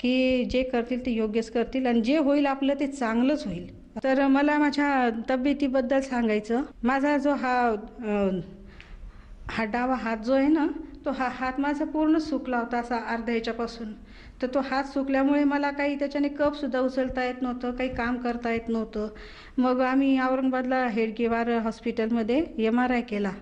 की जे करतील ते योग्यच करतील आणि जे होईल आपलं ते चांगलंच होईल. तर मला माझ्या तब्येतीबद्दल सांगायचं, माझा जो हा डावा हात जो आहे ना तो हात माझा पूर्ण सुकला होता असा अर्ध्या ह्याच्यापासून. तर तो हात सुकल्यामुळे मला काही त्याच्याने कपसुद्धा उचलता येत नव्हतं, काही काम करता येत नव्हतं. मग आम्ही औरंगाबादला हेडगेवार हॉस्पिटलमध्ये MRI केला.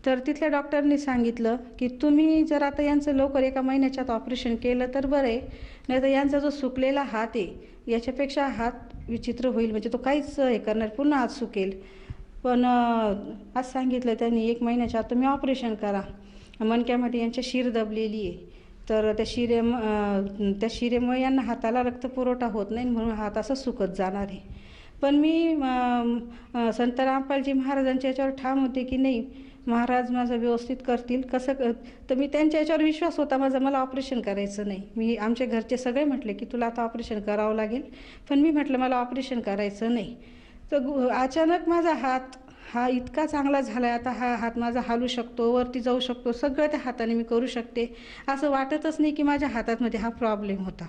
तर तिथल्या डॉक्टरनी सांगितलं की तुम्ही जर आता यांचं लवकर 1 महिन्याच्या आत ऑपरेशन केलं तर बरं आहे, नाही तर यांचा जो सुकलेला हात आहे याच्यापेक्षा हात विचित्र होईल, म्हणजे तो काहीच हे करणार, पुन्हा हात सुकेल. पण आज सांगितलं त्यांनी 1 महिन्याच्या आत तुम्ही ऑपरेशन करा. मणक्यामध्ये यांच्या शिर दबलेली आहे, तर त्या शिरेमुळे यांना हाताला रक्तपुरवठा होत नाही, म्हणून हात असा सुकत जाणार आहे. पण मी संत रामपालजी महाराजांच्या याच्यावर ठाम होते की नाही, महाराज माझं व्यवस्थित करतील. तर मी त्यांच्या याच्यावर विश्वास होता माझा, मला ऑपरेशन करायचं नाही. आमच्या घरचे सगळे म्हटले की तुला आता ऑपरेशन करावं लागेल, पण मी म्हटलं मला ऑपरेशन करायचं नाही. तर अचानक माझा हात हा इतका चांगला झाला आहे, आता हा हात माझा हालू शकतो, वरती जाऊ शकतो, सगळं त्या हाताने मी करू शकते. असं वाटतच नाही की माझ्या हातामध्ये हा प्रॉब्लेम होता.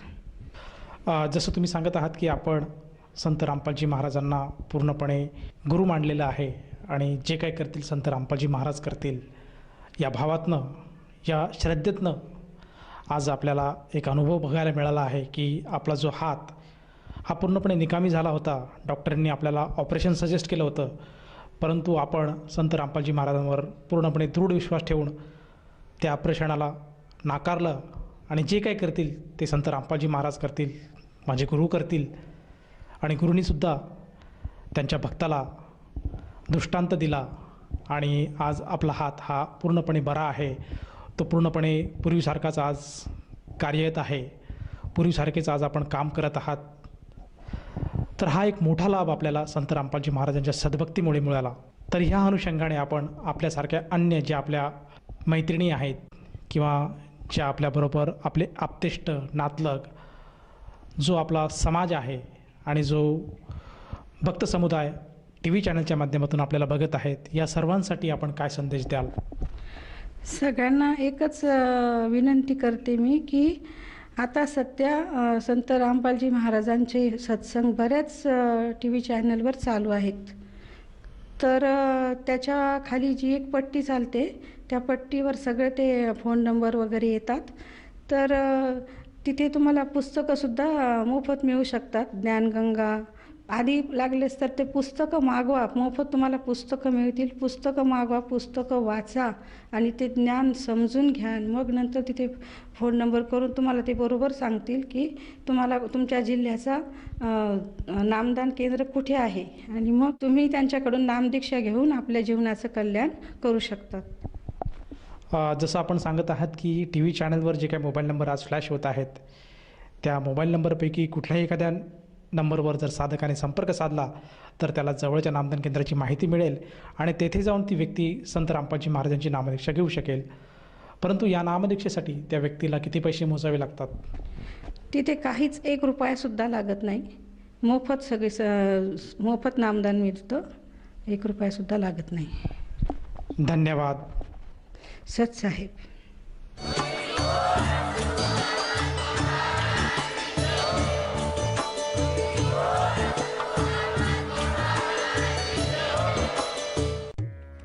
जसं तुम्ही सांगत आहात की आपण संत रामपालजी महाराजांना पूर्णपणे गुरु मानलेलं आहे आणि जे काय करतील संत रामपालजी महाराज करतील, या भावातनं, या श्रद्धेतनं आज आपल्याला एक अनुभव बघायला मिळाला आहे की आपला जो हात हा पूर्णपणे निकामी झाला होता. डॉक्टरांनी आपल्याला ऑपरेशन सजेस्ट केलं होतं, परंतु आपण संत रामपालजी महाराजांवर पूर्णपणे दृढ विश्वास ठेवून त्या ऑपरेशनाला नाकारलं आणि जे काय करतील ते संत रामपालजी महाराज करतील, माझे गुरु करतील. आणि गुरुंनीसुद्धा त्यांच्या भक्ताला दृष्टांत दिला आणि आज आपला हात हा पूर्णपणे बरा आहे. तो पूर्णपणे पूर्वीसारखाच आज कार्यरत आहे, पूर्वीसारखेच आज आपण काम करत आहात. तर हा एक मोठा लाभ आपल्याला संत रामपालजी महाराजांच्या सद्भक्तीमुळे मिळाला. तर ह्या अनुषंगाने आपण आपल्यासारख्या अन्य ज्या आपल्या मैत्रिणी आहेत किंवा ज्या आपल्याबरोबर आपले आप्तेष्ट नातलग, जो आपला समाज आहे आणि जो भक्त समुदाय TV चॅनलच्या माध्यमातून आपल्याला बघत आहेत, या सर्वांसाठी आपण काय संदेश द्याल? सगळ्यांना एकच विनंती करते मी की आता सध्या संत रामपालजी महाराजांचे सत्संग बऱ्याच TV चॅनलवर चालू आहेत. तर त्याच्या खाली जी एक पट्टी चालते त्या पट्टीवर सगळे ते फोन नंबर वगैरे येतात. तर तिथे तुम्हाला पुस्तकंसुद्धा मोफत मिळू शकतात. ज्ञानगंगा आधी लागलेच तर ते पुस्तकं मागवा, मोफत तुम्हाला पुस्तकं मिळतील. पुस्तकं मागवा, पुस्तकं वाचा आणि ते ज्ञान समजून घ्या. मग नंतर तिथे फोन नंबर करून तुम्हाला ते बरोबर सांगतील की तुम्हाला तुमच्या जिल्ह्याचा नामदान केंद्र कुठे आहे आणि मग तुम्ही त्यांच्याकडून नामदीक्षा घेऊन आपल्या जीवनाचं कल्याण करू शकतात. जसं आपण सांगत आहात की TV चॅनलवर जे काही मोबाईल नंबर आज फ्लॅश होत आहेत, त्या मोबाईल नंबरपैकी कुठल्याही एखाद्या नंबरवर जर साधकाने संपर्क साधला तर त्याला जवळच्या नामदान केंद्राची माहिती मिळेल आणि तेथे जाऊन ती व्यक्ती संत रामपालजी महाराजांची नामदीक्षा घेऊ शकेल. परंतु या नामदीक्षेसाठी त्या व्यक्तीला किती पैसे मोजावे लागतात? तिथे काहीच 1 रुपयासुद्धा लागत नाही. मोफत मोफत नामदान मिळतं, 1 रुपयासुद्धा लागत नाही. धन्यवाद. सत साहेब.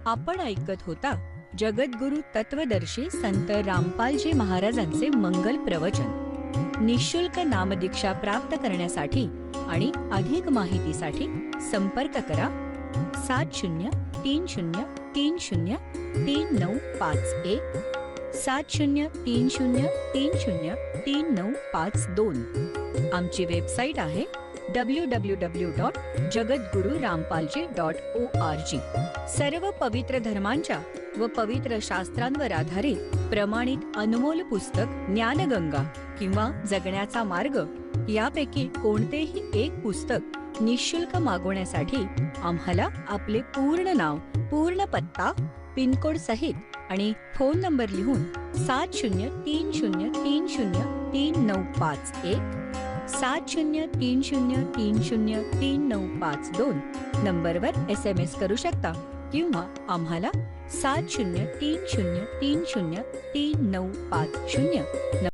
आपण ऐकत होता जगद्गुरु तत्वदर्शी संत रामपालजी महाराजांचे मंगल प्रवचन. निःशुल्क नामदीक्षा प्राप्त करण्यासाठी आणि अधिक माहितीसाठी संपर्क करा 7030303951 7030303952. आमची वेबसाईट आहे www.jagadgururampalji.org. सर्व पवित्र धर्मांच्या व पवित्र शास्त्रांवर आधारित प्रमाणित अनमोल पुस्तक ज्ञानगंगा किंवा जगण्याचा मार्ग यापैकी कोणतेही एक पुस्तक निःशुल्क मागवण्यासाठी आम्हाला आपले पूर्ण नाव, पूर्ण पत्ता, पिनकोड सहित आणि फोन नंबर लिहून 7030303951 7030303952 नंबरवर SMS करू शकता किंवा आम्हाला 7030303950